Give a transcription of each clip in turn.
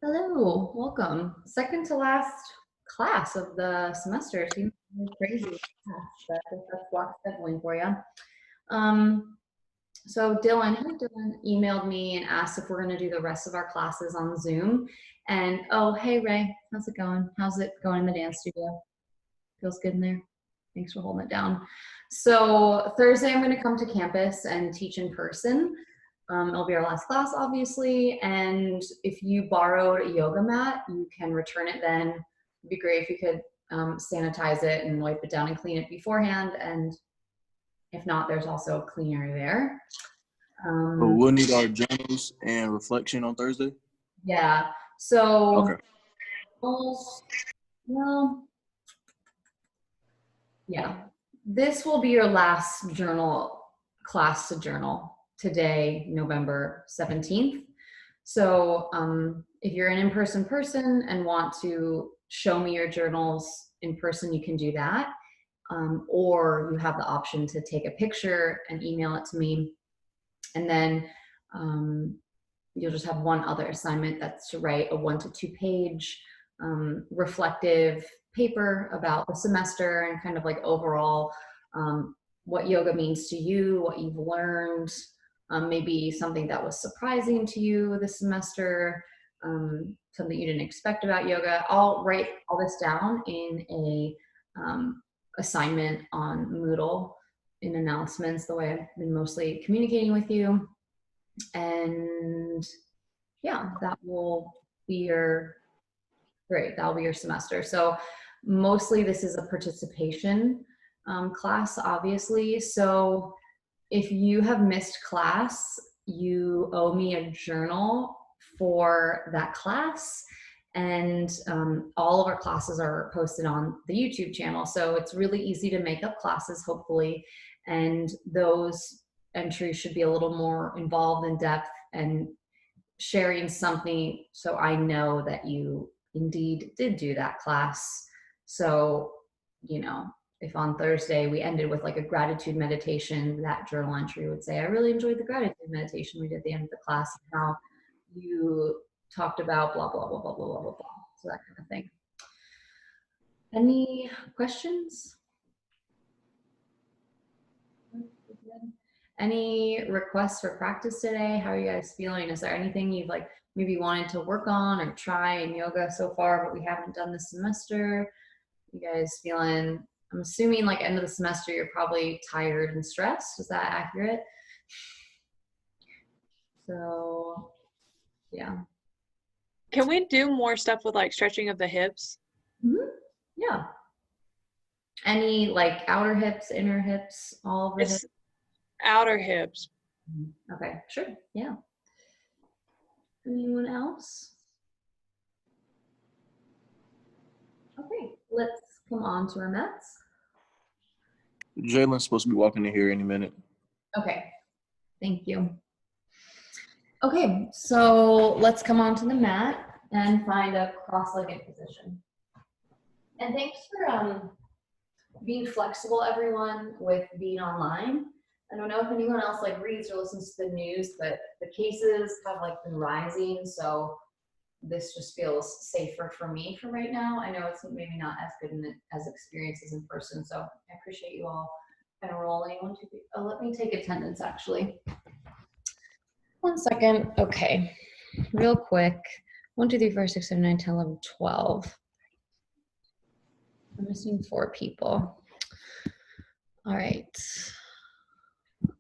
Hello, welcome. Second to last class of the semester. Seems really crazy fast, but I think that's block scheduling for you. So Dylan emailed me and asked if we're going to do the rest of our classes on Zoom. And oh, hey Ray, how's it going? How's it going in the dance studio? Feels good in there? Thanks for holding it down. So Thursday I'm going to come to campus and teach in person. It'll be our last class, obviously, and if you borrowed a yoga mat, you can return it then. It'd be great if you could sanitize it and wipe it down and clean it beforehand, and if not, there's also a cleaner there. But we'll need our journals and reflection on Thursday? Yeah, so, okay. Well, yeah, this will be your last journal class to journal today, November 17th. So if you're an in-person person and want to show me your journals in person, you can do that. Or you have the option to take a picture and email it to me. And then you'll just have one other assignment, that's to write a 1 to 2 page reflective paper about the semester and kind of like overall what yoga means to you, what you've learned, maybe something that was surprising to you this semester, something you didn't expect about yoga. I'll write all this down in a assignment on Moodle in announcements, the way I've been mostly communicating with you. And yeah, that will be your, great, that'll be your semester. So mostly this is a participation class, obviously. So if you have missed class, you owe me a journal for that class. And all of our classes are posted on the YouTube channel. So it's really easy to make up classes, hopefully. And those entries should be a little more involved in depth and sharing something so I know that you indeed did do that class. So, you know, if on Thursday we ended with like a gratitude meditation, that journal entry would say, I really enjoyed the gratitude meditation we did at the end of the class, and how you talked about blah, blah, blah, blah, blah, blah, blah, blah. So that kind of thing. Any questions? Any requests for practice today? How are you guys feeling? Is there anything you've like maybe wanted to work on or try in yoga so far, but we haven't done this semester? You guys feeling, I'm assuming like end of the semester, you're probably tired and stressed. Is that accurate? So, yeah. Can we do more stuff with like stretching of the hips? Mm-hmm. Yeah. Any like outer hips, inner hips, all of the hips? Outer hips. Okay, sure. Yeah. Anyone else? Okay, let's come on to our mats. Jalen's supposed to be walking in here any minute. Okay, thank you. Okay, so let's come onto the mat and find a cross-legged position. And thanks for being flexible, everyone, with being online. I don't know if anyone else like reads or listens to the news, but the cases have like been rising, so this just feels safer for me for right now. I know it's maybe not as good as experiences in person, so I appreciate you all kind of rolling. Let me take attendance actually. 1 second. Okay, real quick. 1, 2, 3, 4, 6, 7, 9, 10, 11, 12. I'm missing 4 people. All right.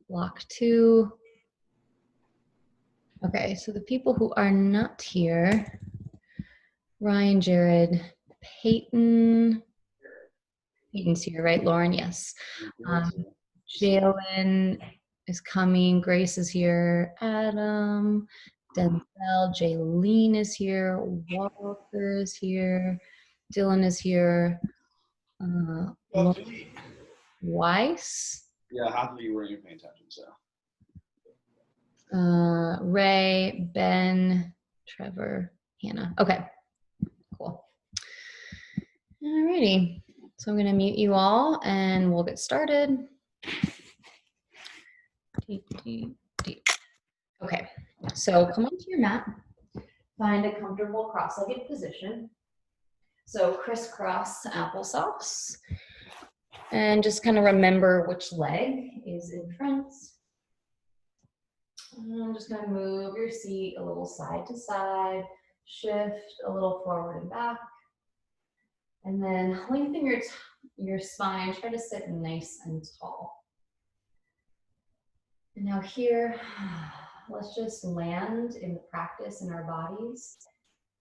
Block 2. Okay, so the people who are not here, Ryan, Jared, Peyton's here, right? Lauren, yes. Jalen is coming. Grace is here. Adam, Denzel, Jaylene is here. Walker is here. Dylan is here. Weiss. Yeah, half of you weren't even paying attention, so. Ray, Ben, Trevor, Hannah. Okay, cool. Alrighty, so I'm gonna mute you all and we'll get started. Okay, so come onto your mat Find a comfortable cross-legged position. So crisscross applesauce. And just kind of remember which leg is in front. And I'm just going to move your seat a little side to side, shift a little forward and back. And then lengthen your spine, try to sit nice and tall. And now here, let's just land in the practice in our bodies.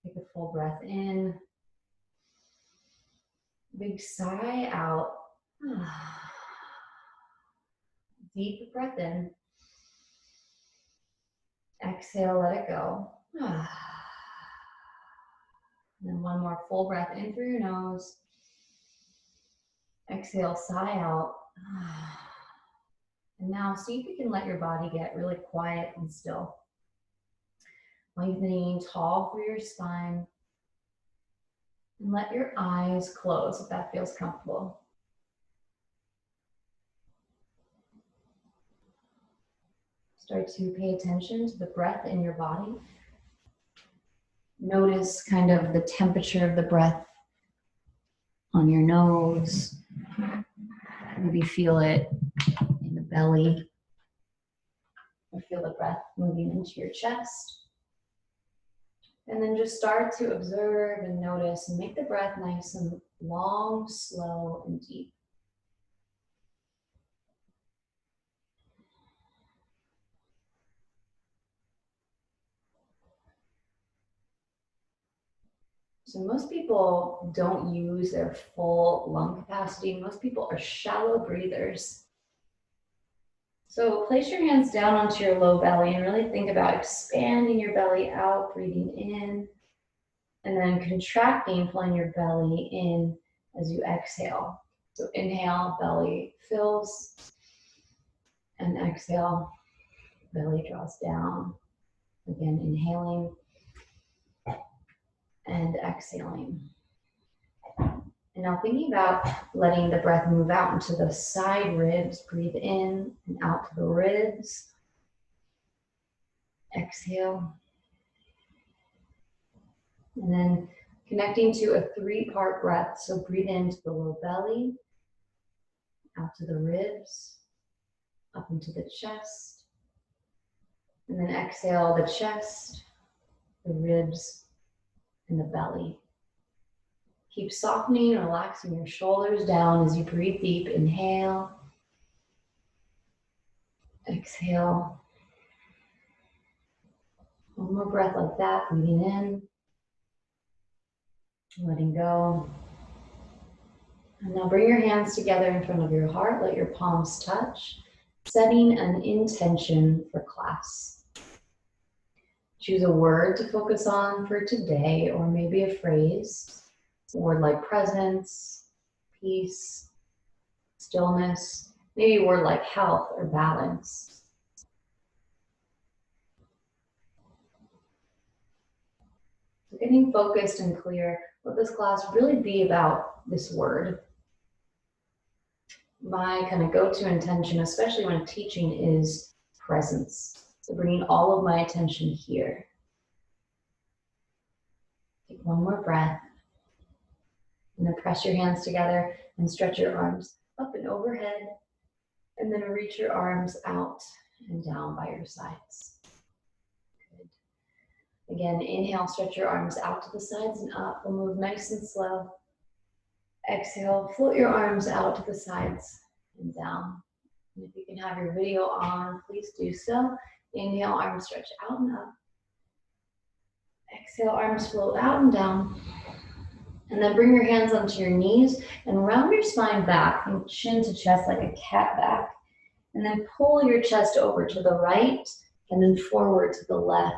Take a full breath in. Big sigh out. Deep breath in. Exhale, let it go. And then one more full breath in through your nose. Exhale, sigh out. And now see if you can let your body get really quiet and still. Lengthening tall through your spine. And let your eyes close if that feels comfortable. Start to pay attention to the breath in your body. Notice kind of the temperature of the breath on your nose. Maybe feel it in the belly. Or feel the breath moving into your chest. And then just start to observe and notice and make the breath nice and long, slow, and deep. So most people don't use their full lung capacity. Most people are shallow breathers. So place your hands down onto your low belly and really think about expanding your belly out, breathing in, and then contracting, pulling your belly in as you exhale. So inhale, belly fills, and exhale, belly draws down. Again, inhaling and exhaling. And now thinking about letting the breath move out into the side ribs, breathe in and out to the ribs. Exhale. And then connecting to a 3-part breath. So breathe into the low belly, out to the ribs, up into the chest. And then exhale the chest, the ribs, and the belly. Keep softening and relaxing your shoulders down as you breathe deep. Inhale. Exhale. One more breath like that, breathing in. Letting go. And now bring your hands together in front of your heart. Let your palms touch. Setting an intention for class. Choose a word to focus on for today, or maybe a phrase. A word like presence, peace, stillness, maybe a word like health or balance. So getting focused and clear, let this class really be about this word. My kind of go-to intention, especially when teaching, is presence. So bringing all of my attention here. Take one more breath. And then press your hands together and stretch your arms up and overhead. And then reach your arms out and down by your sides. Good. Again, inhale, stretch your arms out to the sides and up. We'll move nice and slow. Exhale, float your arms out to the sides and down. And if you can have your video on, please do so. Inhale, arms stretch out and up. Exhale, arms float out and down. And then bring your hands onto your knees and round your spine back from chin to chest like a cat back. And then pull your chest over to the right and then forward to the left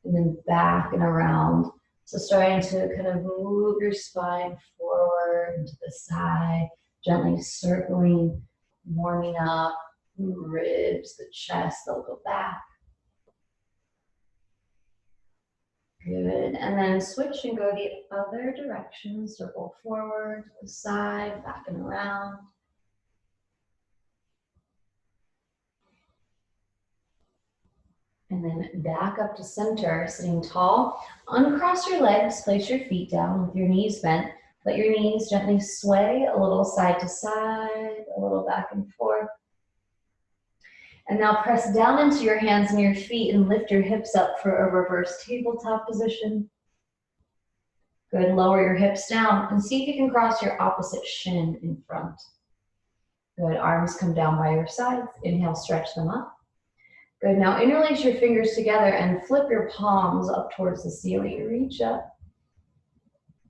and then back and around. So starting to kind of move your spine forward and to the side, gently circling, warming up the ribs, the chest, they'll go back. Good, and then switch and go the other direction. Circle forward, to the side, back and around. And then back up to center, sitting tall. Uncross your legs, place your feet down with your knees bent. Let your knees gently sway a little side to side, a little back and forth. And now press down into your hands and your feet and lift your hips up for a reverse tabletop position. Good, lower your hips down and see if you can cross your opposite shin in front. Good, arms come down by your sides. Inhale, stretch them up. Good, now interlace your fingers together and flip your palms up towards the ceiling. Reach up.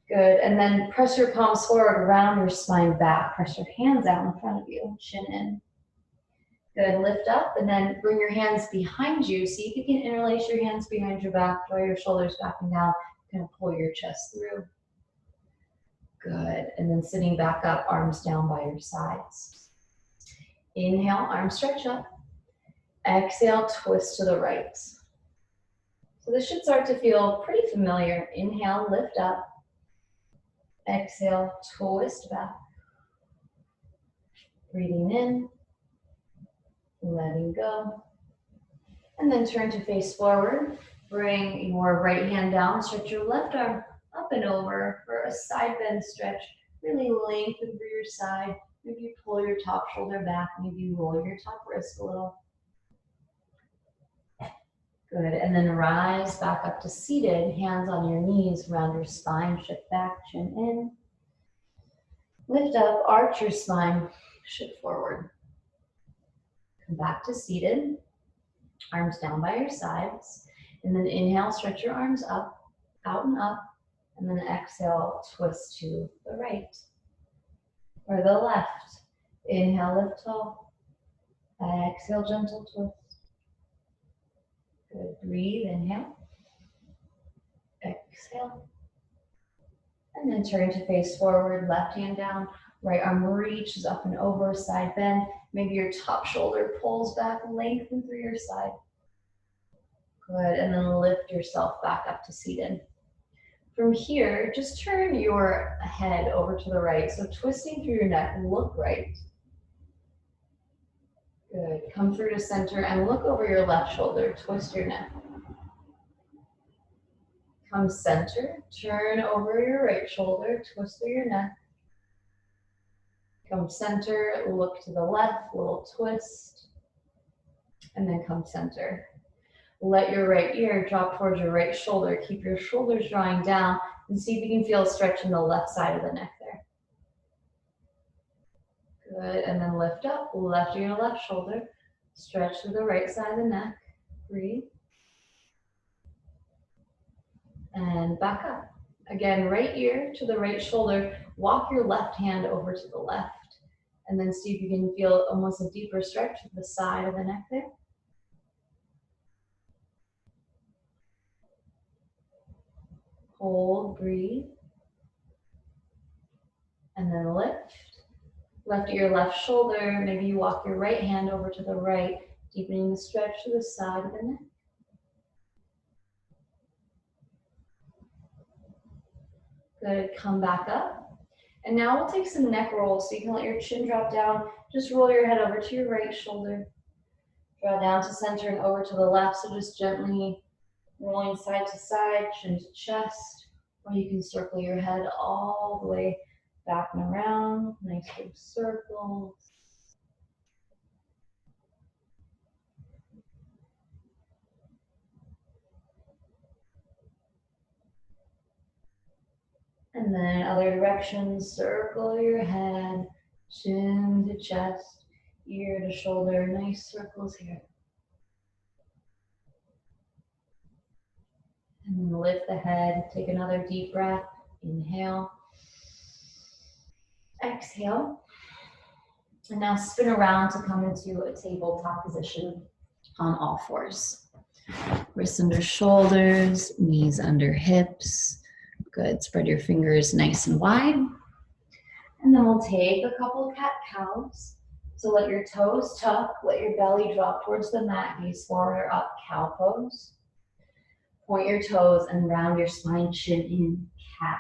Good, and then press your palms forward, round your spine back. Press your hands out in front of you, chin in. Good, lift up and then bring your hands behind you. See if you can interlace your hands behind your back, draw your shoulders back and down, kind of pull your chest through. Good, and then sitting back up, arms down by your sides. Inhale, arms stretch up. Exhale, twist to the right. So this should start to feel pretty familiar. Inhale, lift up. Exhale, twist back. Breathing in, letting go. And then turn to face forward. Bring your right hand down, stretch your left arm up and over for a side bend stretch. Really lengthen through your side. Maybe you pull your top shoulder back, maybe you roll your top wrist a little. Good, and then rise back up to seated, hands on your knees, round your spine, shift back, chin in. Lift up, arch your spine, shift forward. Come back to seated, arms down by your sides, and then inhale, stretch your arms up, out and up, and then exhale, twist to the right or the left. Inhale, lift tall, exhale, gentle twist. Good, breathe, inhale, exhale, and then turn to face forward, left hand down, right arm reaches up and over, side bend. Maybe your top shoulder pulls back, lengthen through your side. Good, and then lift yourself back up to seated. From here, just turn your head over to the right, so twisting through your neck, look right. Good, come through to center and look over your left shoulder, twist your neck. Come center, turn over your right shoulder, twist through your neck. Come center, look to the left, little twist, and then come center. Let your right ear drop towards your right shoulder. Keep your shoulders drawing down and see if you can feel a stretch in the left side of the neck there. Good, and then lift up, left ear to left shoulder. Stretch to the right side of the neck. Breathe. And back up. Again, right ear to the right shoulder. Walk your left hand over to the left. And then see if you can feel almost a deeper stretch to the side of the neck there. Hold, breathe. And then lift. Left ear, left shoulder. Maybe you walk your right hand over to the right, deepening the stretch to the side of the neck. Good, come back up. And now we'll take some neck rolls so you can let your chin drop down. Just roll your head over to your right shoulder. Draw down to center and over to the left. So just gently rolling side to side, chin to chest. Or you can circle your head all the way back and around. Nice big circles. And then other directions, circle your head, chin to chest, ear to shoulder, nice circles here. And then lift the head, take another deep breath, inhale, exhale. And now spin around to come into a tabletop position on all fours. Wrists under shoulders, knees under hips. Good, spread your fingers nice and wide. And then we'll take a couple cat-cows. So let your toes tuck, let your belly drop towards the mat, gaze forward or up, cow pose. Point your toes and round your spine, chin in, cat.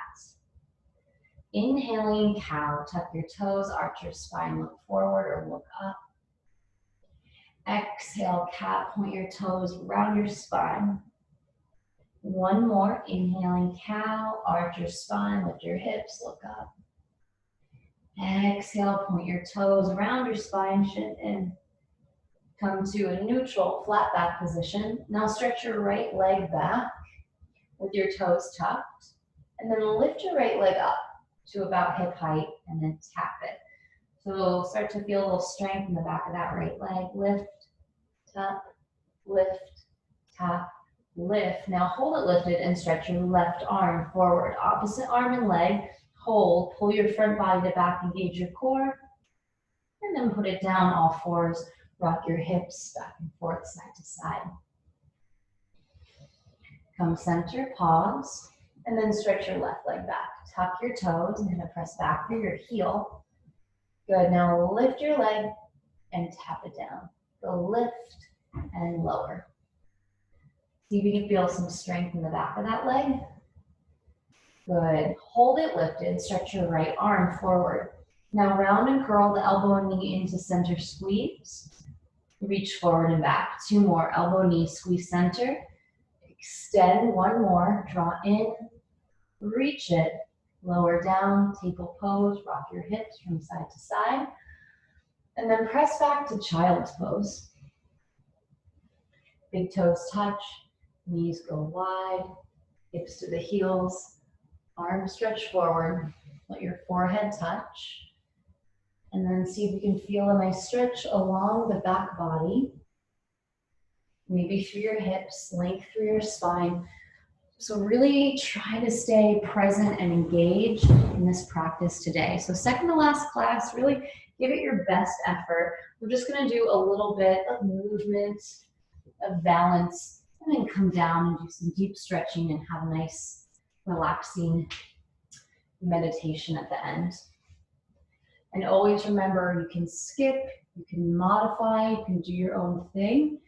Inhaling cow, tuck your toes, arch your spine, look forward or look up. Exhale, cat, point your toes around your spine. One more, inhaling cow, arch your spine, lift your hips, look up. Exhale, point your toes around your spine, shin in. Come to a neutral, flat back position. Now stretch your right leg back with your toes tucked. And then lift your right leg up to about hip height and then tap it. So start to feel a little strength in the back of that right leg. Lift, tap, lift, tap, lift. Now hold it lifted and stretch your left arm forward. Opposite arm and leg. Hold, pull your front body to back, engage your core. And then put it down, all fours. Rock your hips back and forth, side to side. Come center, pause, and then stretch your left leg back. Tuck your toes and kind of press back through your heel. Good, now lift your leg and tap it down. Go lift and lower. See if you can feel some strength in the back of that leg. Good, hold it lifted, stretch your right arm forward. Now round and curl the elbow and knee into center squeeze. Reach forward and back. Two more, elbow, knee, squeeze center. Extend, one more, draw in, reach it, lower down, table pose, rock your hips from side to side. And then press back to child's pose. Big toes touch, knees go wide, hips to the heels, arms stretch forward, let your forehead touch. And then see if you can feel a nice stretch along the back body. Maybe through your hips, length through your spine. So really try to stay present and engaged in this practice today. So second to last class, really give it your best effort. We're just gonna do a little bit of movement, of balance, and then come down and do some deep stretching and have a nice, relaxing meditation at the end. And always remember, you can skip, you can modify, you can do your own thing.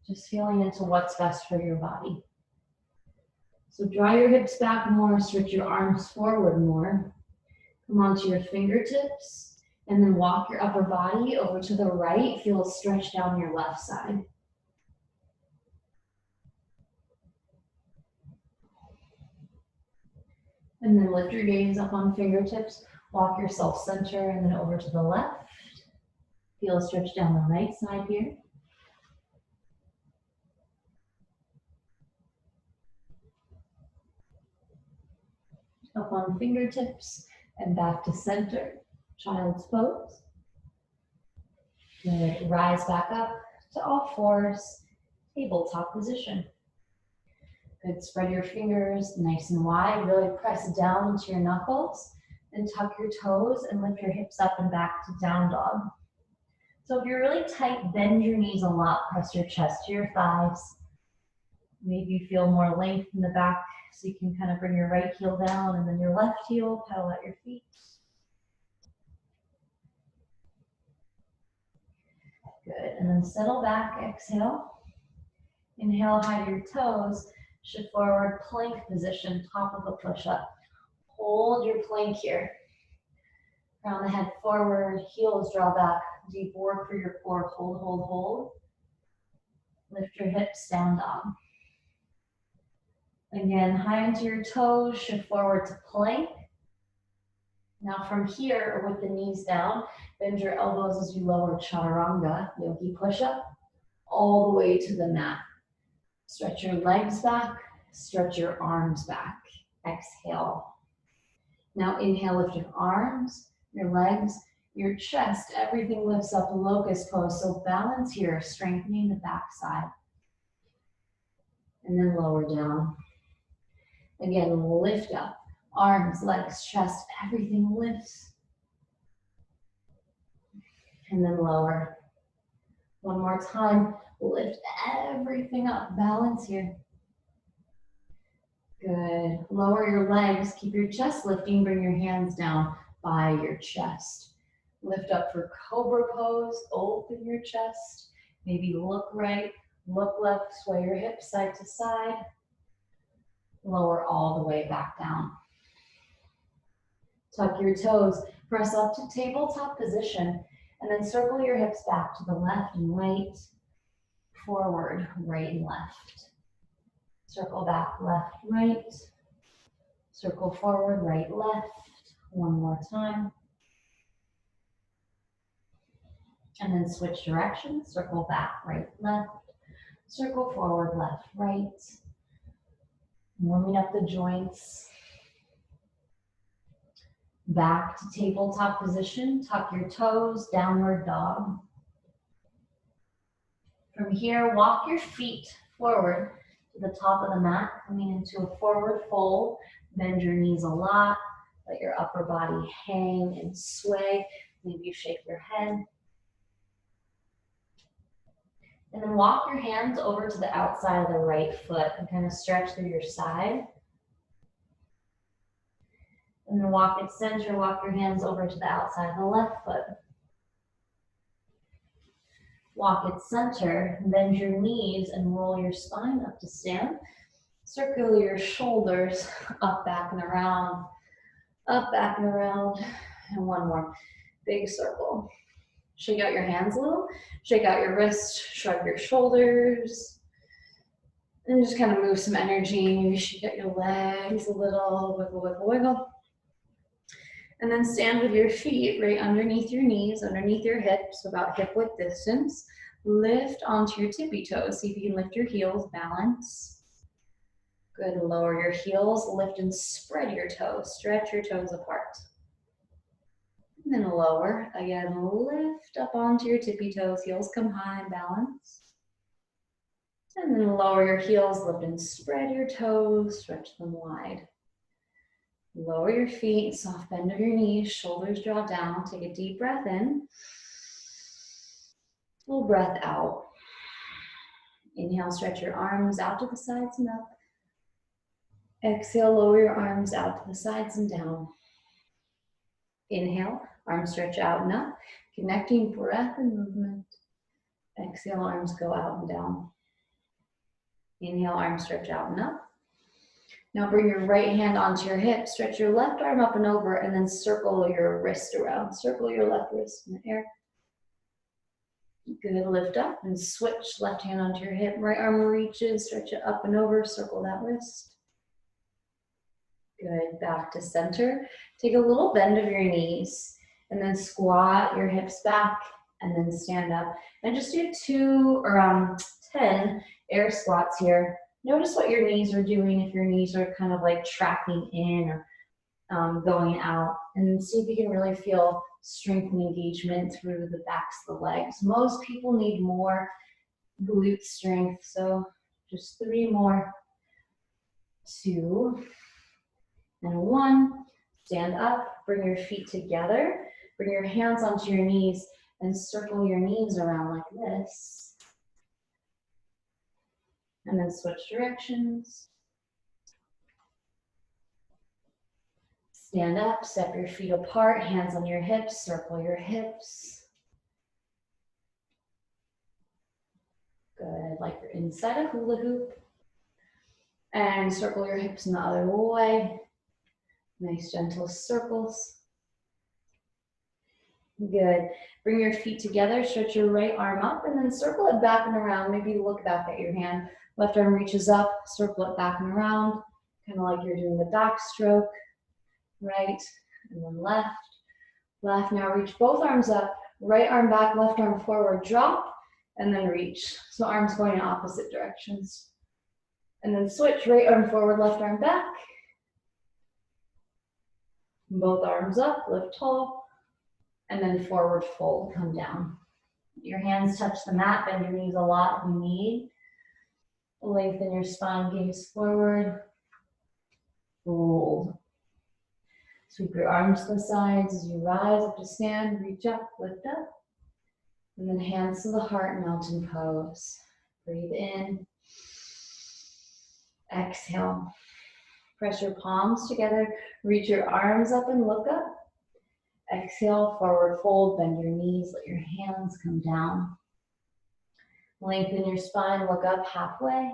Just feeling into what's best for your body. So draw your hips back more, stretch your arms forward more. Come onto your fingertips, and then walk your upper body over to the right. Feel a stretch down your left side. And then lift your gaze up on fingertips. Walk yourself center and then over to the left. Feel a stretch down the right side here. Up on fingertips and back to center. Child's pose. Good. Rise back up to all fours. Tabletop position. Good. Spread your fingers nice and wide. Really press down into your knuckles. And tuck your toes and lift your hips up and back to down dog. So if you're really tight, bend your knees a lot. Press your chest to your thighs. Maybe you feel more length in the back, so you can kind of bring your right heel down and then your left heel, pedal at your feet. Good, and then settle back, exhale. Inhale, hide your toes, shift forward, plank position, top of a push-up. Hold your plank here. Crown the head forward, heels draw back, deep work for your core, hold, hold, hold. Lift your hips, down dog. Again, high into your toes, shift forward to plank. Now from here, with the knees down, bend your elbows as you lower chaturanga, yogi push-up, all the way to the mat. Stretch your legs back, stretch your arms back. Exhale. Now inhale, lift your arms, your legs, your chest, everything lifts up, locust pose. So balance here, strengthening the back side. And then lower down. Again, lift up, arms, legs, chest, everything lifts. And then lower. One more time, lift everything up, balance here. Good. Lower your legs, keep your chest lifting, bring your hands down by your chest. Lift up for cobra pose, open your chest. Maybe look right, look left, sway your hips side to side. Lower all the way back down. Tuck your toes, press up to tabletop position, And then circle your hips back to the left and right, forward, right and left. Circle back, left, right. Circle forward, right, left. One more time. And then switch directions. Circle back, right, left. Circle forward, left, right. Warming up the joints. Back to tabletop position. Tuck your toes, downward dog. From here, walk your feet forward to the top of the mat, coming into a forward fold. Bend your knees a lot. Let your upper body hang and sway. Maybe you shake your head. And then walk your hands over to the outside of the right foot and kind of stretch through your side. And then walk it center, walk your hands over to the outside of the left foot. Walk it center, bend your knees and roll your spine up to stand. Circle your shoulders up, back, and around. Up, back, and around. And one more. Big circle. Shake out your hands a little. Shake out your wrists. Shrug your shoulders. And just kind of move some energy. Maybe shake out your legs a little. Wiggle, wiggle, wiggle. And then stand with your feet right underneath your knees, underneath your hips, about hip-width distance. Lift onto your tippy toes. See if you can lift your heels, balance. Good, lower your heels, lift and spread your toes. Stretch your toes apart. And then lower, again, lift up onto your tippy toes. Heels come high, balance. And then lower your heels, lift and spread your toes, stretch them wide. Lower your feet, soft bend of your knees, shoulders draw down. Take a deep breath in. Full breath out. Inhale, stretch your arms out to the sides and up. Exhale, lower your arms out to the sides and down. Inhale, arms stretch out and up, connecting breath and movement. Exhale, arms go out and down. Inhale, arms stretch out and up. Now bring your right hand onto your hip, stretch your left arm up and over, and then circle your wrist around. Circle your left wrist in the air. Good, lift up and switch left hand onto your hip. Right arm reaches, stretch it up and over, circle that wrist. Good, back to center. Take a little bend of your knees, and then squat your hips back, and then stand up. And just do 10 air squats here. Notice what your knees are doing, if your knees are kind of like tracking in or going out. And see if you can really feel strength and engagement through the backs of the legs. Most people need more glute strength, so just 3 more. 2 and 1. Stand up, bring your feet together, bring your hands onto your knees and circle your knees around like this. And then switch directions. Stand up, step your feet apart, hands on your hips, circle your hips. Good, like you're inside a hula hoop. And circle your hips in the other way. Nice gentle circles. Good. Bring your feet together, stretch your right arm up, and then circle it back and around. Maybe look back at your hand. Left arm reaches up, circle it back and around, kind of like you're doing the backstroke. Right, and then left. Left, now reach both arms up, right arm back, left arm forward, drop, and then reach. So arms going in opposite directions. And then switch, right arm forward, left arm back. Both arms up, lift tall, and then forward fold, come down. Your hands touch the mat, bend your knees a lot if you need. Lengthen your spine, gaze forward, fold. Sweep your arms to the sides as you rise up to stand, reach up, lift up. And then hands to the heart, mountain pose. Breathe in. Exhale. Press your palms together, reach your arms up and look up. Exhale, forward fold, bend your knees, let your hands come down. Lengthen your spine, look up halfway.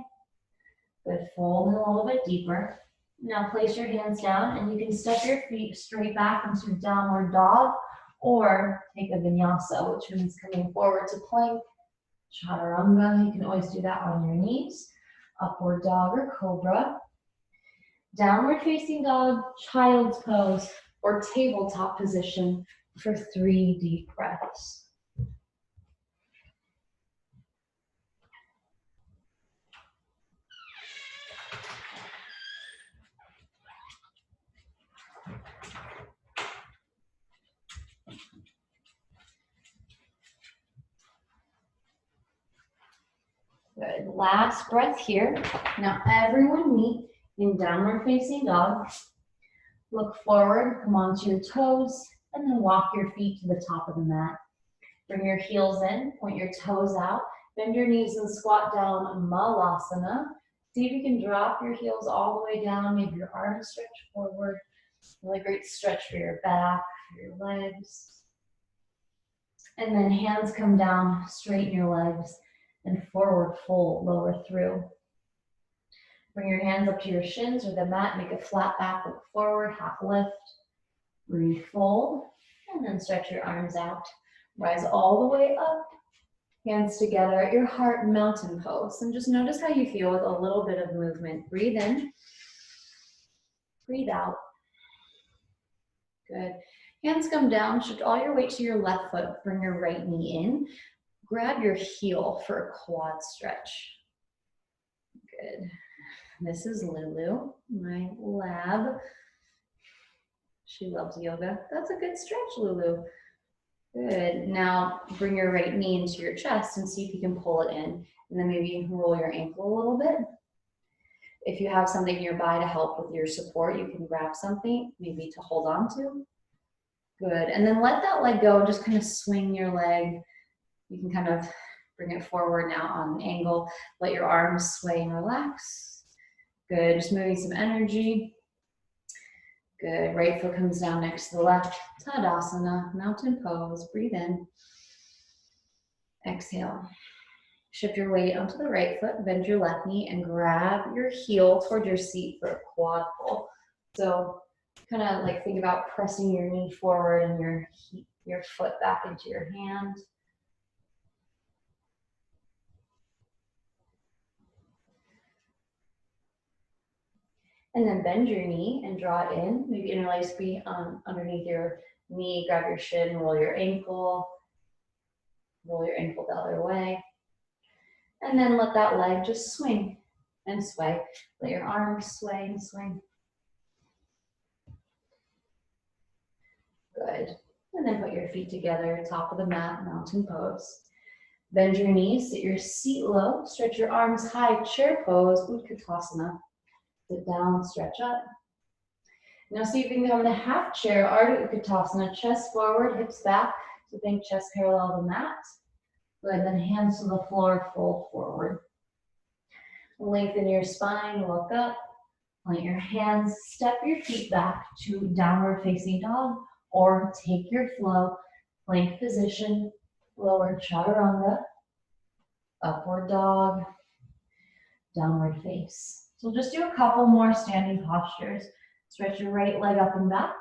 Good, fold in a little bit deeper. Now place your hands down and you can step your feet straight back into downward dog Or take a vinyasa, which means coming forward to plank, chaturanga. You can always do that on your knees. Upward dog or cobra. Downward facing dog, child's pose, or tabletop position for 3 deep breaths. Good. Last breath here. Now everyone meet in downward facing dog. Look forward, come onto your toes, and then walk your feet to the top of the mat. Bring your heels in, point your toes out, bend your knees and squat down, malasana. See if you can drop your heels all the way down, maybe your arms stretch forward. Really great stretch for your back, for your legs. And then hands come down, straighten your legs, and forward fold, lower through. Bring your hands up to your shins or the mat, make a flat back, look forward, half lift. Refold, and then stretch your arms out. Rise all the way up, hands together at your heart, mountain pose. And just notice how you feel with a little bit of movement. Breathe in, breathe out. Good. Hands come down, shift all your weight to your left foot, bring your right knee in. Grab your heel for a quad stretch. Good. This is Lulu, my lab. She loves yoga. That's a good stretch, Lulu. Good. Now bring your right knee into your chest and see if you can pull it in. And then maybe you can roll your ankle a little bit. If you have something nearby to help with your support, you can grab something, maybe to hold on to. Good. And then let that leg go and just kind of swing your leg. You can kind of bring it forward now on an angle. Let your arms sway and relax. Good. Just moving some energy. Good. Right foot comes down next to the left. Tadasana, mountain pose. Breathe in. Exhale. Shift your weight onto the right foot, bend your left knee, and grab your heel toward your seat for a quad pull. So kind of like think about pressing your knee forward and your foot back into your hand. And then bend your knee and draw it in. Maybe interlace feet underneath your knee, grab your shin, roll your ankle the other way. And then let that leg just swing and sway. Let your arms sway and swing. Good. And then put your feet together, top of the mat, mountain pose. Bend your knees, sit your seat low, stretch your arms high, chair pose, Utkatasana. Sit down, stretch up. Now see if you can come in a half chair, Ardha Utkatasana, chest forward, hips back. So think chest parallel the mat. Good, then hands to the floor, fold forward. Lengthen your spine, look up. Plant your hands, step your feet back to downward facing dog, or take your flow, plank position, lower chaturanga, upward dog, downward face. So just do a couple more standing postures. Stretch your right leg up and back.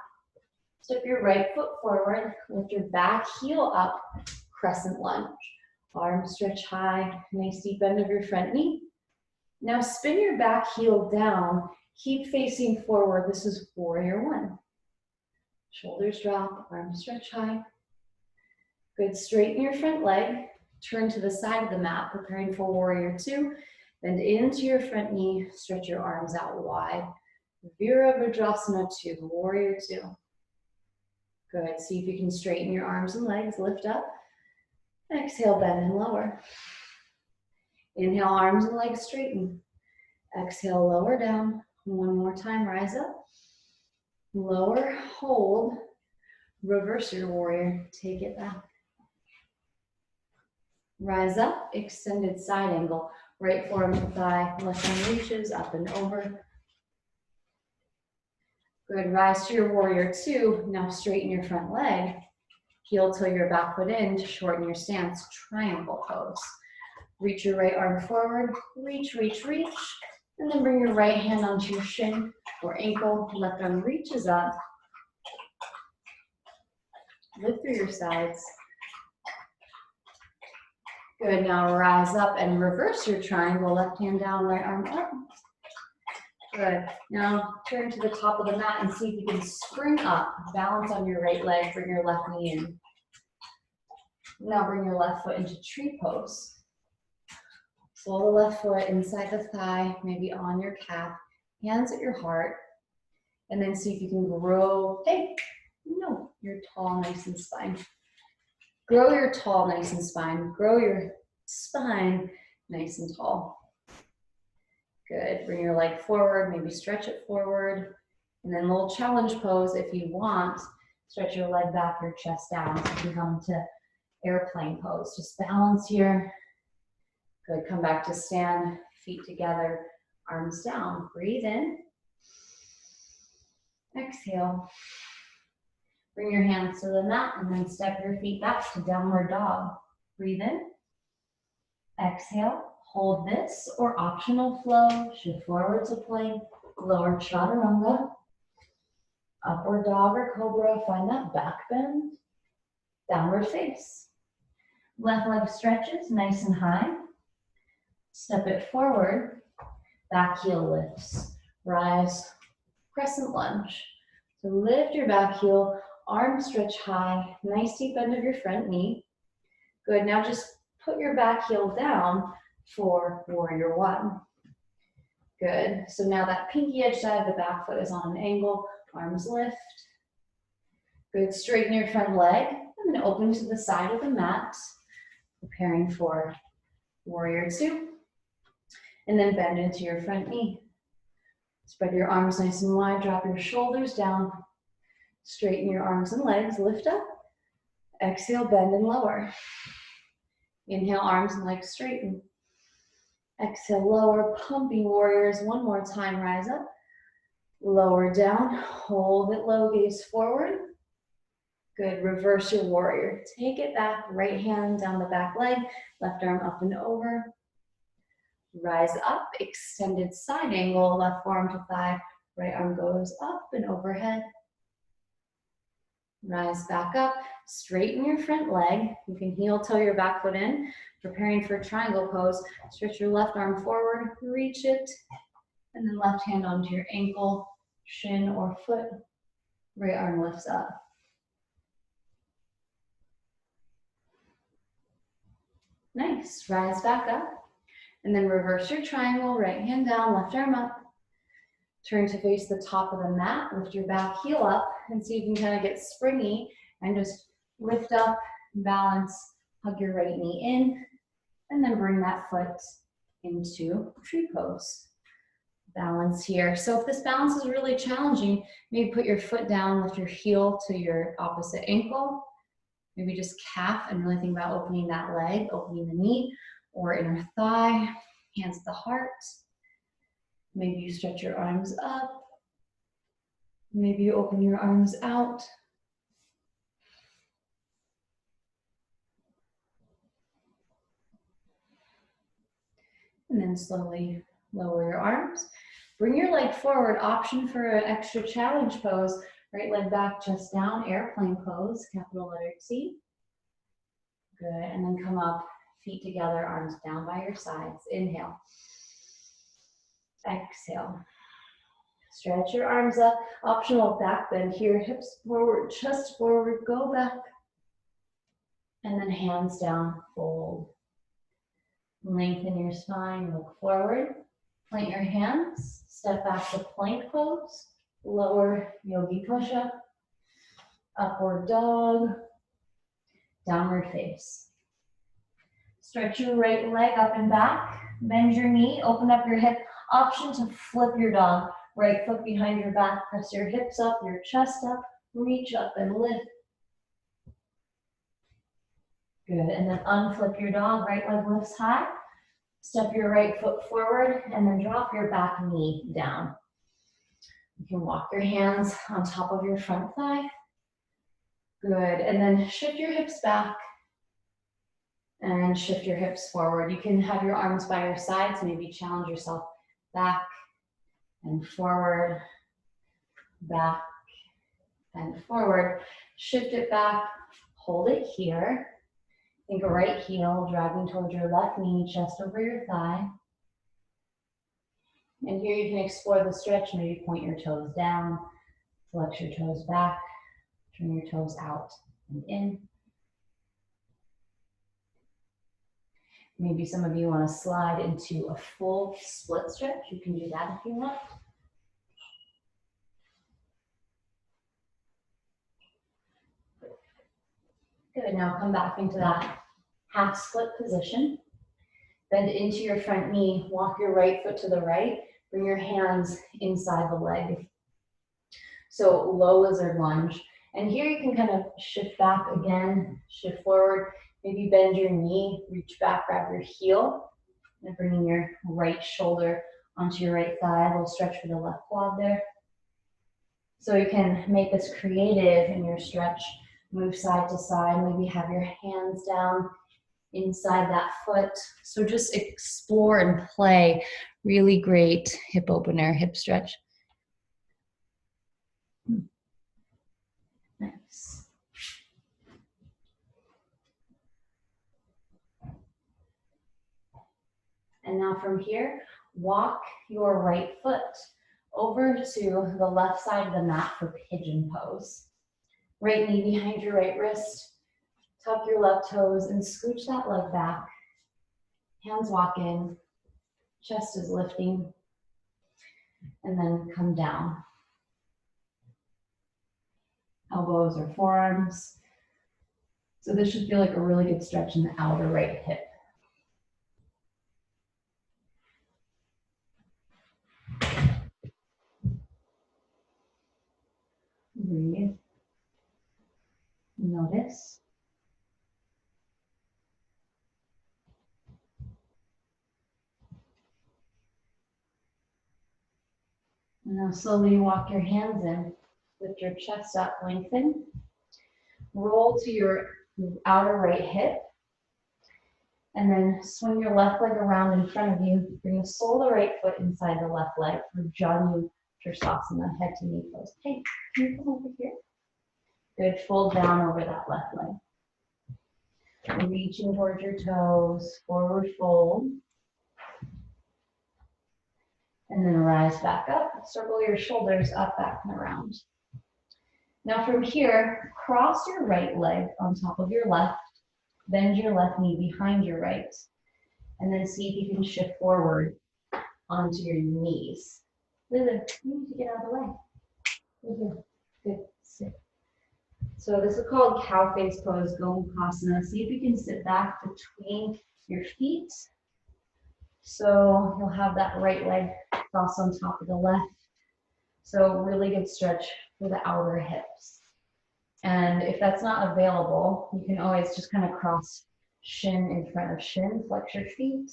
Step your right foot forward, lift your back heel up, crescent lunge. Arms stretch high, nice deep bend of your front knee. Now spin your back heel down, keep facing forward. This is warrior one. Shoulders drop, arms stretch high. Good, straighten your front leg, turn to the side of the mat, preparing for warrior two. Bend into your front knee, stretch your arms out wide. Virabhadrasana 2, warrior 2. Good, see if you can straighten your arms and legs, lift up. Exhale, bend and lower. Inhale, arms and legs straighten. Exhale, lower down. One more time, rise up. Lower, hold. Reverse your warrior, take it back. Rise up, extended side angle. Right forearm to thigh, left arm reaches up and over. Good, rise to your warrior two. Now straighten your front leg. Heel till your back foot in to shorten your stance, triangle pose. Reach your right arm forward, reach, reach, reach. And then bring your right hand onto your shin or ankle. Left arm reaches up. Lift through your sides. Good, now rise up and reverse your triangle, left hand down, right arm up. Good, now turn to the top of the mat and see if you can spring up, balance on your right leg, bring your left knee in. Now bring your left foot into tree pose. Pull the left foot inside the thigh, maybe on your calf, hands at your heart, and then see if you can grow, you're tall, nice and spine. Grow your tall, nice and spine. Grow your spine, nice and tall. Good, bring your leg forward, maybe stretch it forward. And then a little challenge pose if you want. Stretch your leg back, your chest down. So you can come to airplane pose. Just balance here. Good, come back to stand, feet together, arms down. Breathe in. Exhale. Bring your hands to the mat and then step your feet back to downward dog. Breathe in. Exhale. Hold this or optional flow. Shift forward to plank. Lower chaturanga. Upward dog or cobra. Find that back bend. Downward face. Left leg stretches nice and high. Step it forward. Back heel lifts. Rise. Crescent lunge. So lift your back heel. Arms stretch high, nice deep bend of your front knee. Good, now just put your back heel down for warrior one. Good, so now that pinky edge side of the back foot is on an angle, arms lift. Good, straighten your front leg and then open to the side of the mat, preparing for warrior two. And then bend into your front knee. Spread your arms nice and wide, drop your shoulders down. Straighten your arms and legs, lift up. Exhale, bend and lower. Inhale, arms and legs straighten. Exhale, lower, pumping warriors. One more time, rise up. Lower down, hold it low, gaze forward. Good, reverse your warrior. Take it back, right hand down the back leg, left arm up and over. Rise up, extended side angle, left forearm to thigh, right arm goes up and overhead. Rise back up, straighten your front leg. You can heel toe your back foot in, preparing for triangle pose. Stretch your left arm forward, reach it, and then left hand onto your ankle, shin or foot. Right arm lifts up. Nice, rise back up. And then reverse your triangle, right hand down, left arm up. Turn to face the top of the mat, lift your back heel up, and see if you can kind of get springy and just lift up, balance, hug your right knee in, and then bring that foot into tree pose. Balance here. So if this balance is really challenging, maybe put your foot down, lift your heel to your opposite ankle, maybe just calf and really think about opening that leg, opening the knee or inner thigh, hands at the heart. Maybe you stretch your arms up. Maybe you open your arms out. And then slowly lower your arms. Bring your leg forward, option for an extra challenge pose. Right leg back, chest down, airplane pose, capital letter T. Good, and then come up, feet together, arms down by your sides. Inhale. Exhale. Stretch your arms up. Optional back bend here. Hips forward, chest forward, go back. And then hands down, fold. Lengthen your spine, look forward. Plant your hands. Step back to plank pose. Lower yogi push-up. Upward dog. Downward face. Stretch your right leg up and back. Bend your knee, open up your hip. Option to flip your dog. Right foot behind your back, press your hips up, your chest up, reach up and lift. Good, and then unflip your dog, right leg lifts high. Step your right foot forward and then drop your back knee down. You can walk your hands on top of your front thigh. Good, and then shift your hips back and shift your hips forward. You can have your arms by your sides, maybe challenge yourself back and forward, back and forward. Shift it back, hold it here. Think a right heel driving towards your left knee, chest over your thigh. And here you can explore the stretch, maybe point your toes down, flex your toes back, turn your toes out and in. Maybe some of you want to slide into a full split stretch. You can do that if you want. Good, now come back into that half split position. Bend into your front knee, walk your right foot to the right, bring your hands inside the leg. So low lizard lunge. And here you can kind of shift back again, shift forward, maybe bend your knee, reach back, grab your heel, and bringing your right shoulder onto your right thigh, a little stretch for the left quad there. So you can make this creative in your stretch, move side to side, maybe have your hands down inside that foot. So just explore and play. Really great hip opener, hip stretch. Nice. And now from here, walk your right foot over to the left side of the mat for pigeon pose. Right knee behind your right wrist. Tuck your left toes and scooch that leg back. Hands walk in, chest is lifting, and then come down. Elbows or forearms. So this should feel like a really good stretch in the outer right hip. Breathe. Notice. And now slowly walk your hands in. Lift your chest up, lengthen. Roll to your outer right hip. And then swing your left leg around in front of you. Bring the sole of the right foot inside the left leg for Janu Trirsasana, head to knee pose. Hey, can you come over here? Good, fold down over that left leg. Reaching towards your toes, forward fold. And then rise back up, circle your shoulders up, back, and around. Now from here, cross your right leg on top of your left, bend your left knee behind your right, and then see if you can shift forward onto your knees. Lulu, you need to get out of the way. Lulu, good, sit. So this is called cow face pose, Gomukhasana. See if you can sit back between your feet. So you'll have that right leg cross on top of the left. So really good stretch for the outer hips. And if that's not available, you can always just kind of cross shin in front of shin, flex your feet.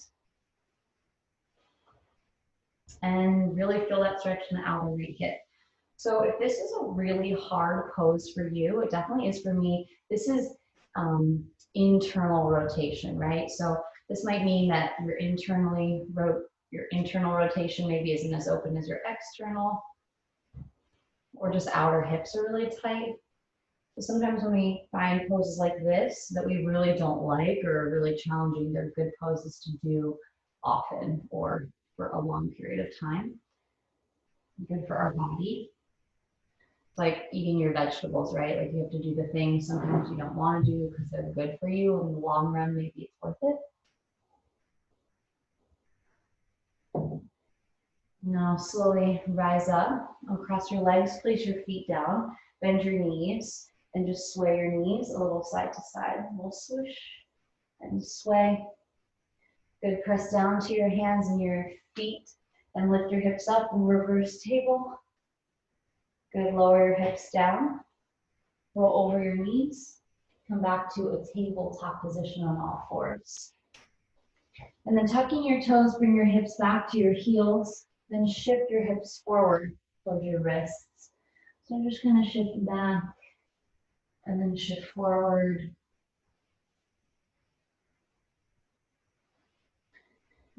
And really feel that stretch in the outer right hip. So if this is a really hard pose for you, it definitely is for me, this is internal rotation, right? So this might mean that your internal rotation maybe isn't as open as your external, or just outer hips are really tight. So sometimes when we find poses like this that we really don't like or are really challenging, they're good poses to do often or for a long period of time. Good for our body. It's like eating your vegetables, right? Like you have to do the things sometimes you don't want to do because they're good for you. In the long run, maybe it's worth it. Now slowly rise up, uncross your legs, place your feet down, bend your knees, and just sway your knees a little side to side. A little swoosh and sway. Good, press down to your hands and your feet and lift your hips up and reverse table. Good, lower your hips down. Roll over your knees. Come back to a tabletop position on all fours. And then tucking your toes, bring your hips back to your heels. Then shift your hips forward towards your wrists. So I'm just going to shift back and then shift forward.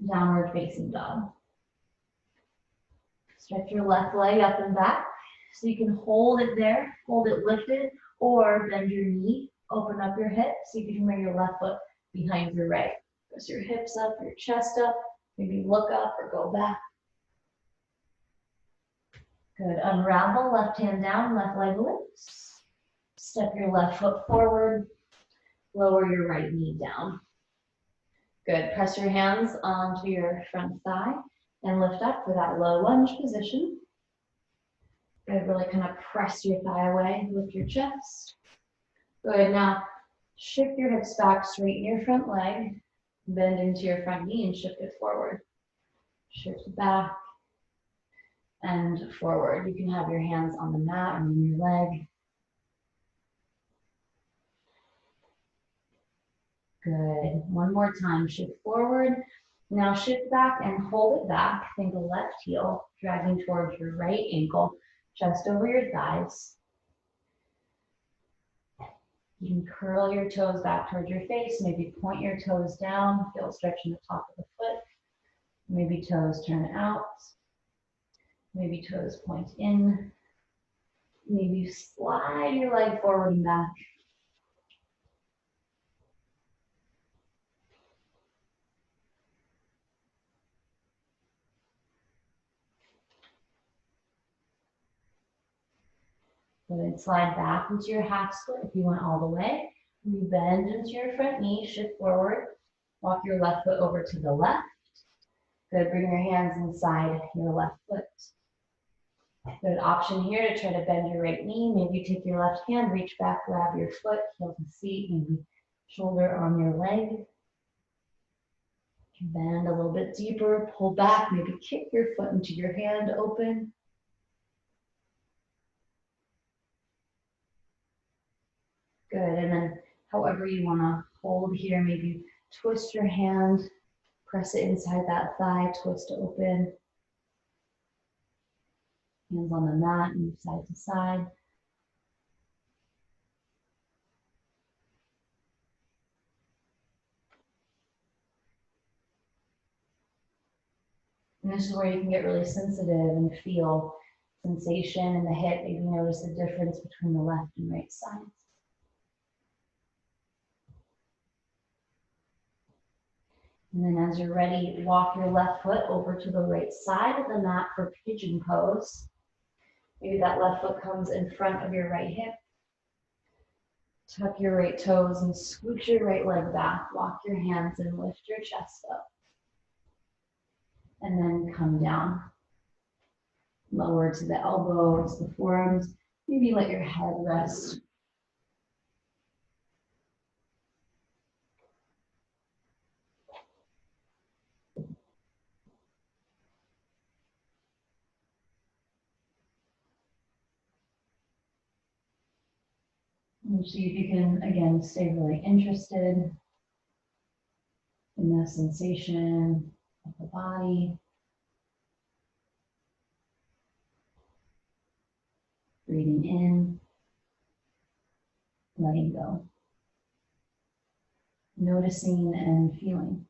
Downward facing dog. Stretch your left leg up and back. So you can hold it there, hold it lifted, or bend your knee, open up your hip, so you can bring your left foot behind your right. Press your hips up, your chest up, maybe look up or go back. Good, unravel, left hand down, left leg lifts. Step your left foot forward, lower your right knee down. Good, press your hands onto your front thigh and lift up for that low lunge position. Good, really kind of press your thigh away, lift your chest. Good, now shift your hips back, straighten your front leg, bend into your front knee and shift it forward. Shift back and forward. You can have your hands on the mat or on your leg. Good, one more time, shift forward. Now shift back and hold it back. Think left heel, dragging towards your right ankle, chest over your thighs. You can curl your toes back towards your face, maybe point your toes down, feel stretching the top of the foot. Maybe toes turn out. Maybe toes point in. Maybe slide your leg forward and back. Good, slide back into your half split if you want all the way. You bend into your front knee, shift forward. Walk your left foot over to the left. Good, bring your hands inside your left foot. Good option here to try to bend your right knee. Maybe take your left hand, reach back, grab your foot, heel to seat, maybe shoulder on your leg. Bend a little bit deeper, pull back, maybe kick your foot into your hand open. Good, and then however you want to hold here, maybe twist your hand, press it inside that thigh, twist open. Hands on the mat, move side to side. And this is where you can get really sensitive and feel sensation in the hip. Maybe notice the difference between the left and right sides. And then as you're ready, walk your left foot over to the right side of the mat for pigeon pose. Maybe that left foot comes in front of your right hip. Tuck your right toes and scooch your right leg back. Walk your hands and lift your chest up. And then come down. Lower to the elbows, the forearms. Maybe let your head rest. And see if you can, again, stay really interested in the sensation of the body. Breathing in, letting go. Noticing and feeling.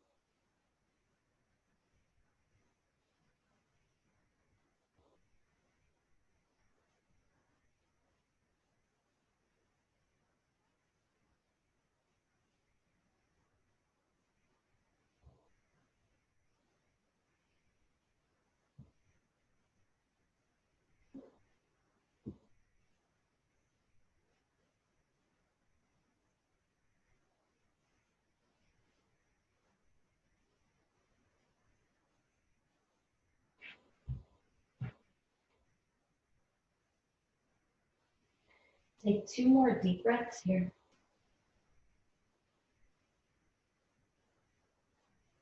Take 2 more deep breaths here.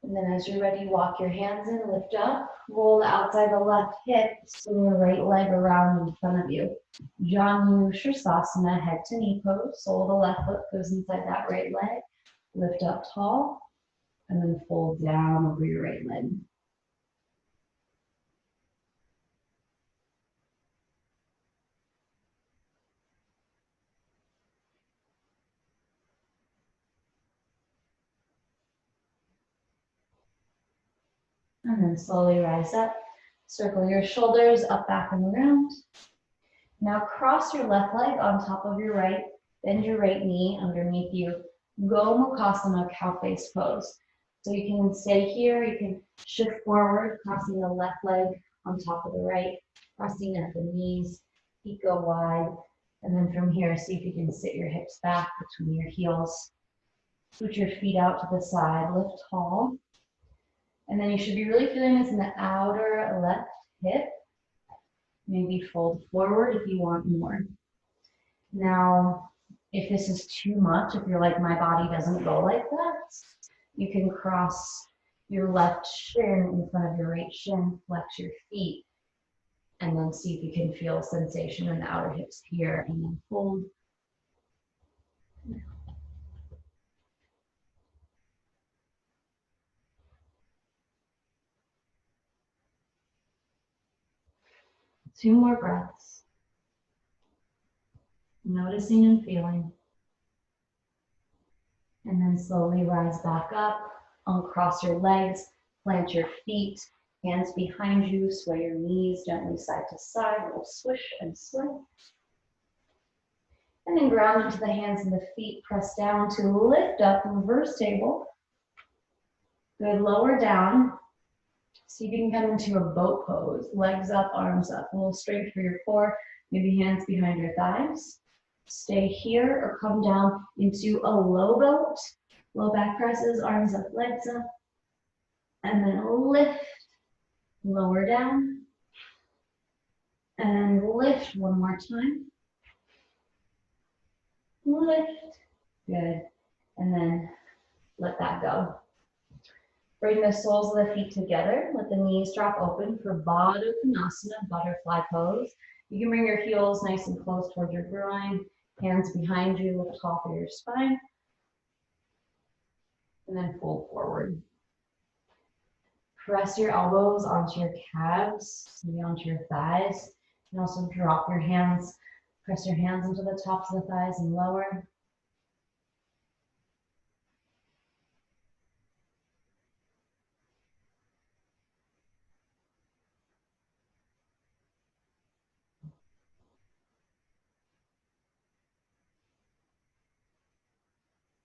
And then as you're ready, walk your hands in, lift up, roll outside the left hip, swing your right leg around in front of you. Janu Shirsasana, head to knee pose. Sole of the left foot goes inside that right leg. Lift up tall, and then fold down over your right leg. And then slowly rise up. Circle your shoulders up, back, and around. Now cross your left leg on top of your right, bend your right knee underneath you. Go Mukhasana, cow face pose. So you can stay here, you can shift forward, crossing the left leg on top of the right, crossing at the knees, feet go wide. And then from here, see if you can sit your hips back between your heels. Put your feet out to the side, lift tall. And then you should be really feeling this in the outer left hip. Maybe fold forward if you want more. Now, if this is too much, if you're like, my body doesn't go like that, you can cross your left shin in front of your right shin, flex your feet, and then see if you can feel sensation in the outer hips here, and then fold. Two more breaths. Noticing and feeling. And then slowly rise back up, uncross your legs, plant your feet, hands behind you, sway your knees gently side to side, a little swish and sway. And then ground into the hands and the feet, press down to lift up, reverse table. Good, lower down. See if you can come into a boat pose, legs up, arms up, a little strength for your core, maybe hands behind your thighs. Stay here or come down into a low boat, low back presses, arms up, legs up, and then lift, lower down, and lift one more time. Lift, good, and then let that go. Bring the soles of the feet together, let the knees drop open for Baddha Konasana, butterfly pose. You can bring your heels nice and close towards your groin, hands behind you, look tall through your spine, and then fold forward. Press your elbows onto your calves, maybe onto your thighs, and also drop your hands, press your hands into the tops of the thighs and lower.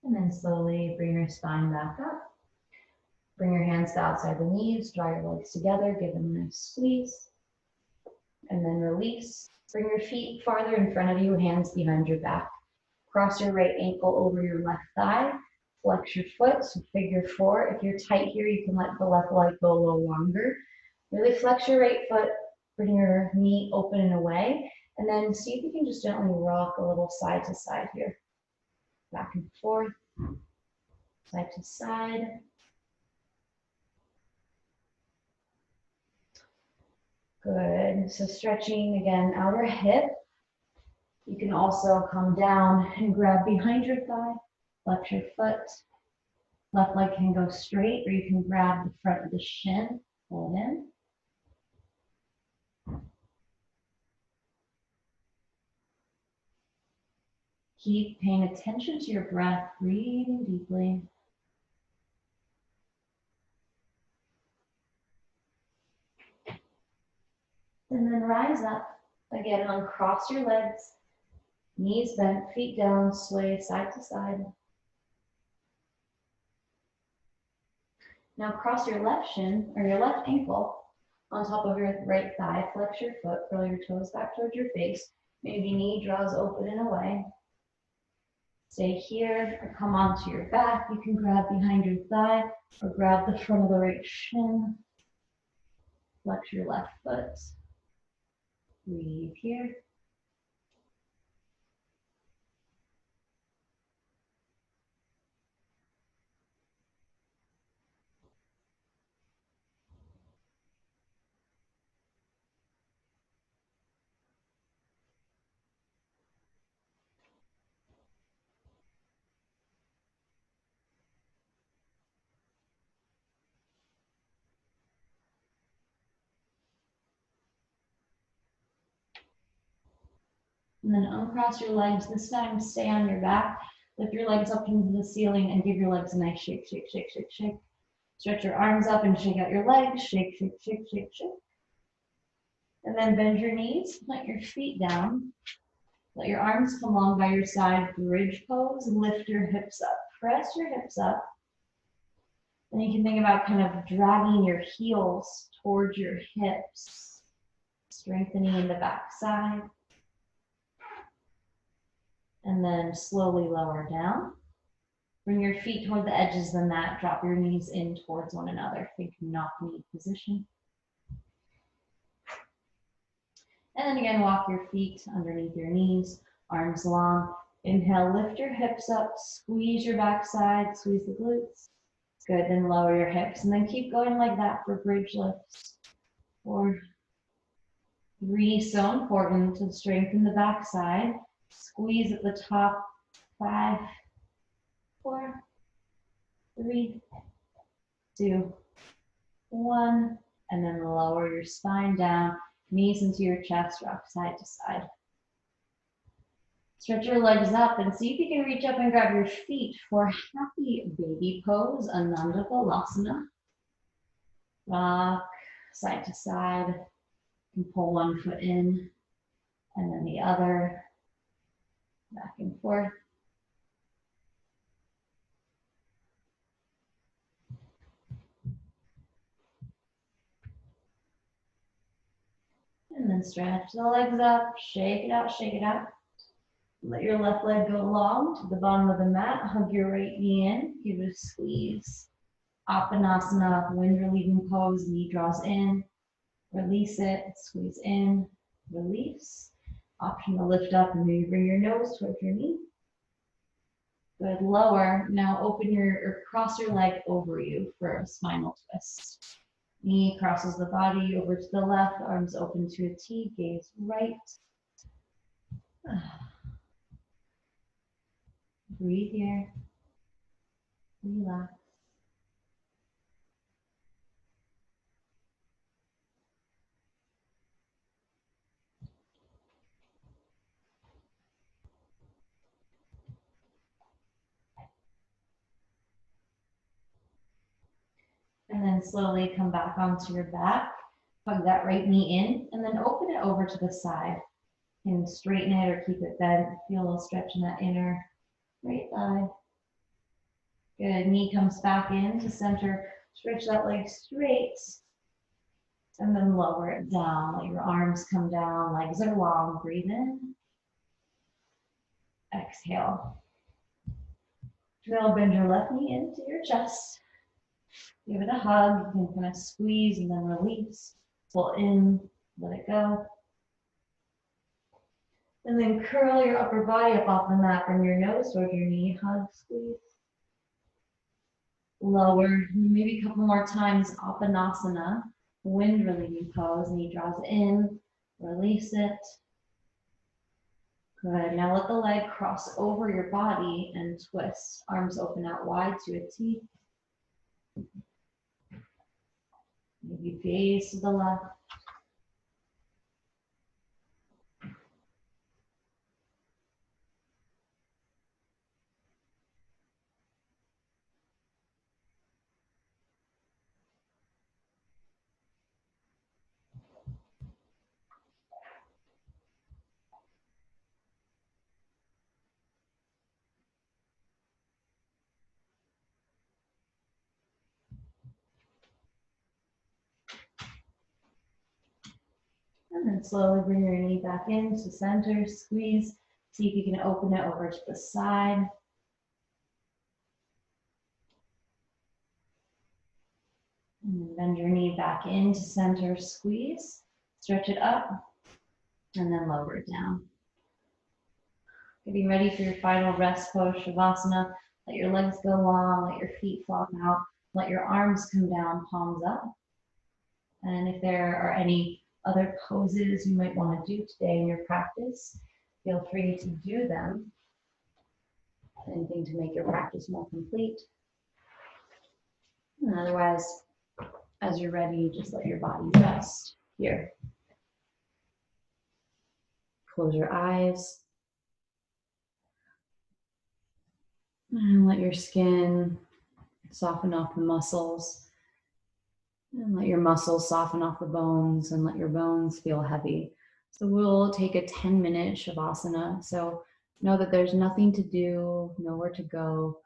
And then slowly bring your spine back up. Bring your hands to outside the knees, draw your legs together, give them a nice squeeze. And then release. Bring your feet farther in front of you, hands behind your back. Cross your right ankle over your left thigh. Flex your foot, so figure four. If you're tight here, you can let the left leg go a little longer. Really flex your right foot, bring your knee open and away. And then see if you can just gently rock a little side to side here. Back and forth, side to side. Good, so stretching again, outer hip. You can also come down and grab behind your thigh, flex your foot. Left leg can go straight, or you can grab the front of the shin, pull it in. Keep paying attention to your breath, breathing deeply. And then rise up. Again, uncross your legs, knees bent, feet down, sway side to side. Now cross your left shin or your left ankle on top of your right thigh. Flex your foot, curl your toes back towards your face. Maybe knee draws open and away. Stay here or come onto your back. You can grab behind your thigh or grab the front of the right shin. Flex your left foot. Breathe here. And then uncross your legs. This time, stay on your back. Lift your legs up into the ceiling and give your legs a nice shake, shake, shake, shake, shake. Stretch your arms up and shake out your legs. Shake, shake, shake, shake, shake. And then bend your knees, let your feet down. Let your arms come long by your side, bridge pose, lift your hips up. Press your hips up. And you can think about kind of dragging your heels towards your hips, strengthening in the back side. And then slowly lower down. Bring your feet toward the edges of the mat. Drop your knees in towards one another. Think knock-knee position. And then again, walk your feet underneath your knees, arms long. Inhale, lift your hips up, squeeze your backside, squeeze the glutes. Good, then lower your hips. And then keep going like that for bridge lifts. 4, 3, so important to strengthen the backside. Squeeze at the top. 5, 4, 3, 2, 1. And then lower your spine down, knees into your chest, rock side to side. Stretch your legs up and see if you can reach up and grab your feet for happy baby pose, Ananda Balasana. Rock side to side. You can pull one foot in and then the other, back and forth. And then stretch the legs up, shake it out, shake it out. Let your left leg go long to the bottom of the mat. Hug your right knee in, give it a squeeze. Apanasana, wind relieving pose, knee draws in. Release it, squeeze in, release. Option to lift up and maybe bring your nose towards your knee. Good, lower. Now open or cross your leg over you for a spinal twist. Knee crosses the body over to the left, arms open to a T, gaze right. Breathe here. Relax. And then slowly come back onto your back. Hug that right knee in and then open it over to the side. And straighten it or keep it bent. Feel a little stretch in that inner right thigh. Good, knee comes back in to center. Stretch that leg straight. And then lower it down. Let your arms come down, legs are long. Breathe in. Exhale. Now bend your left knee into your chest. Give it a hug. You can kind of squeeze and then release. Pull in, let it go. And then curl your upper body up off the mat. Bring your nose toward your knee. Hug, squeeze. Lower. Maybe a couple more times. Apanasana. Wind relieving pose. Knee draws in. Release it. Good. Now let the leg cross over your body and twist. Arms open out wide to a T. Maybe face to the left. And then slowly bring your knee back in to center, squeeze. See if you can open it over to the side. And then bend your knee back into center, squeeze. Stretch it up, and then lower it down. Getting ready for your final rest pose, Shavasana. Let your legs go long, let your feet flop out. Let your arms come down, palms up. And if there are any other poses you might want to do today in your practice, feel free to do them. Anything to make your practice more complete. And otherwise, as you're ready, just let your body rest here. Close your eyes. And let your skin soften off the muscles. And let your muscles soften off the bones and let your bones feel heavy. So we'll take a 10-minute Shavasana. So know that there's nothing to do, nowhere to go,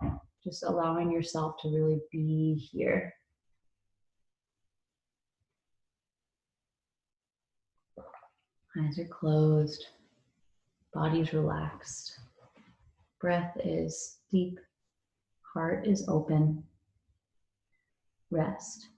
just allowing yourself to really be here. Eyes are closed, body's relaxed. Breath is deep, heart is open. Rest.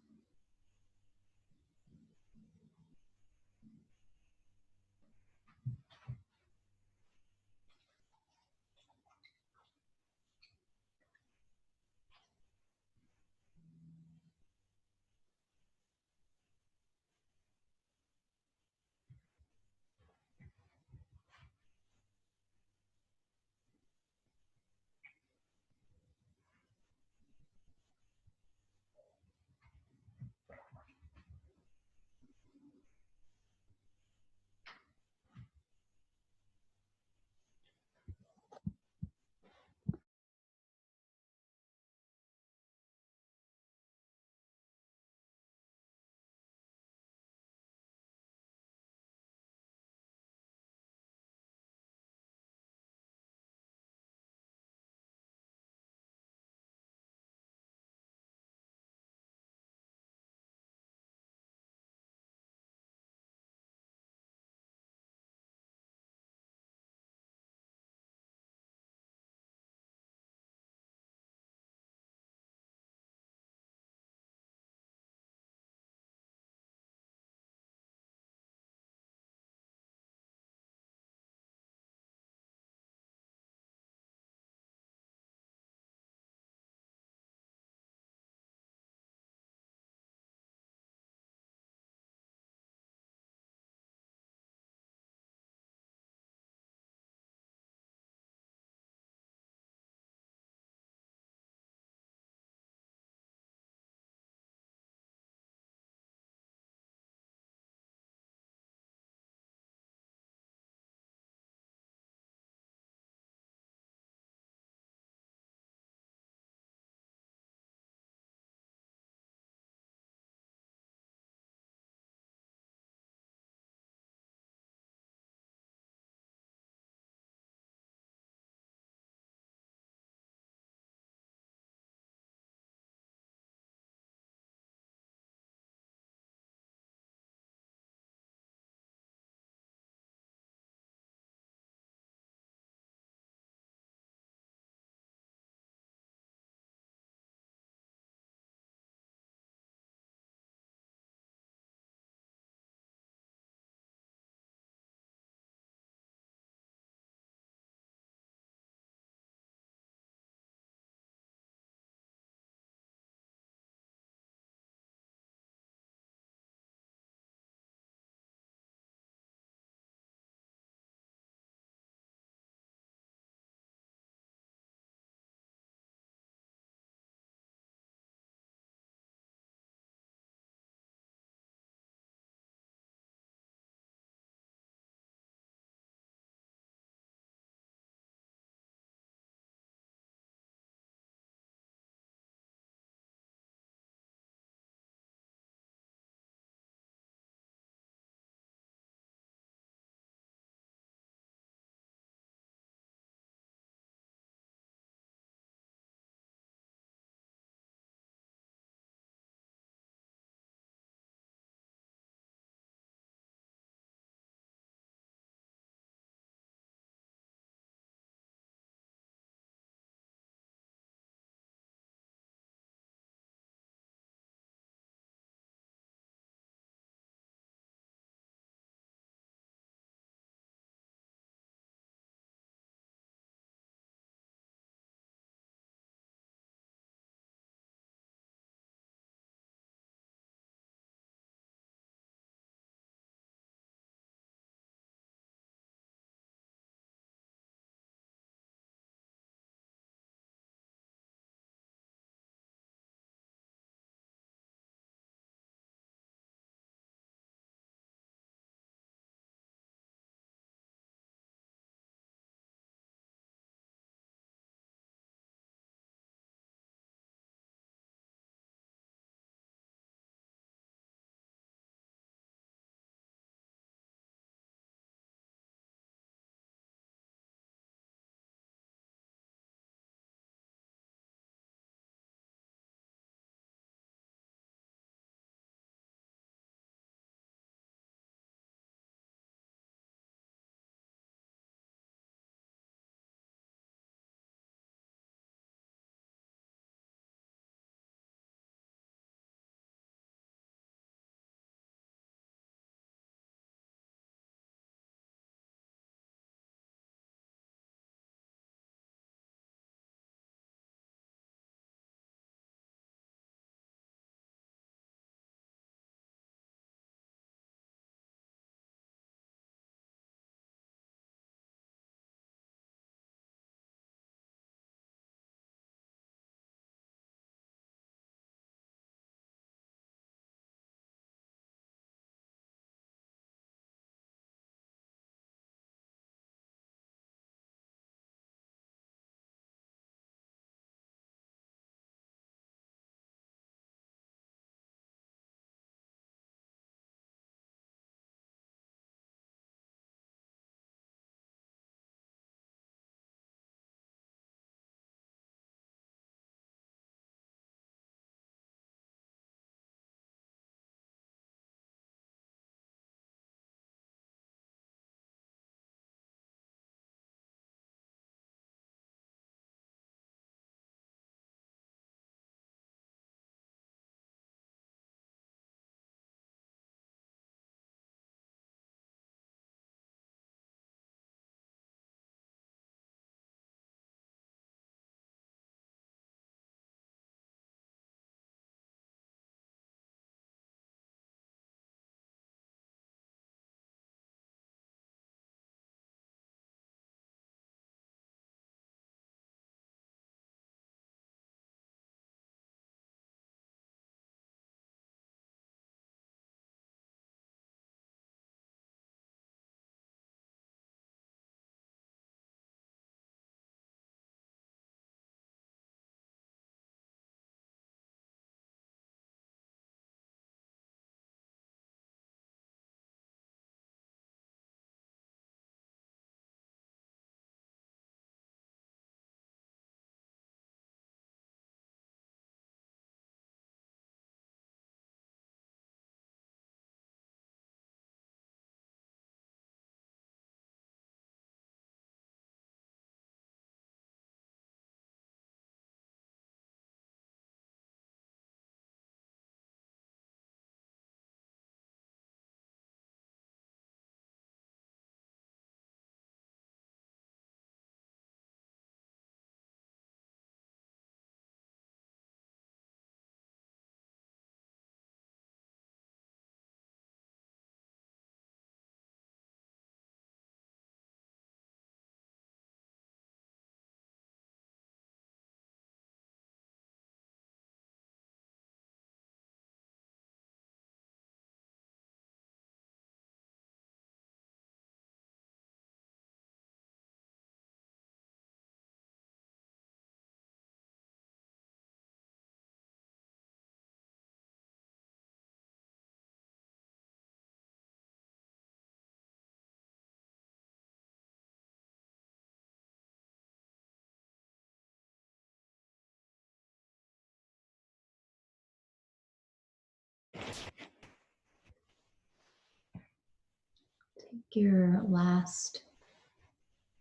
Take your last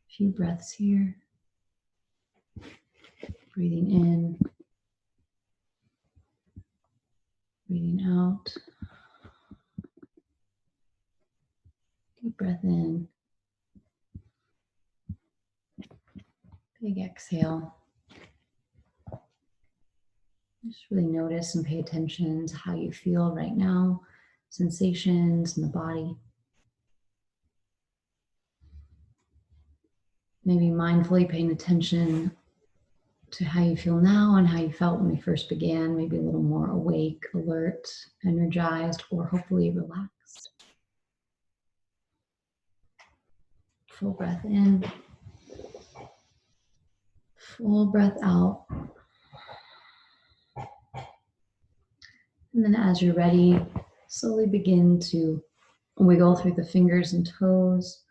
few breaths here. Breathing in, breathing out. Deep breath in. Big exhale. Just really notice and pay attention to how you feel right now, sensations in the body. Maybe mindfully paying attention to how you feel now and how you felt when we first began, maybe a little more awake, alert, energized, or hopefully relaxed. Full breath in, full breath out. And then as you're ready, slowly begin to wiggle through the fingers and toes,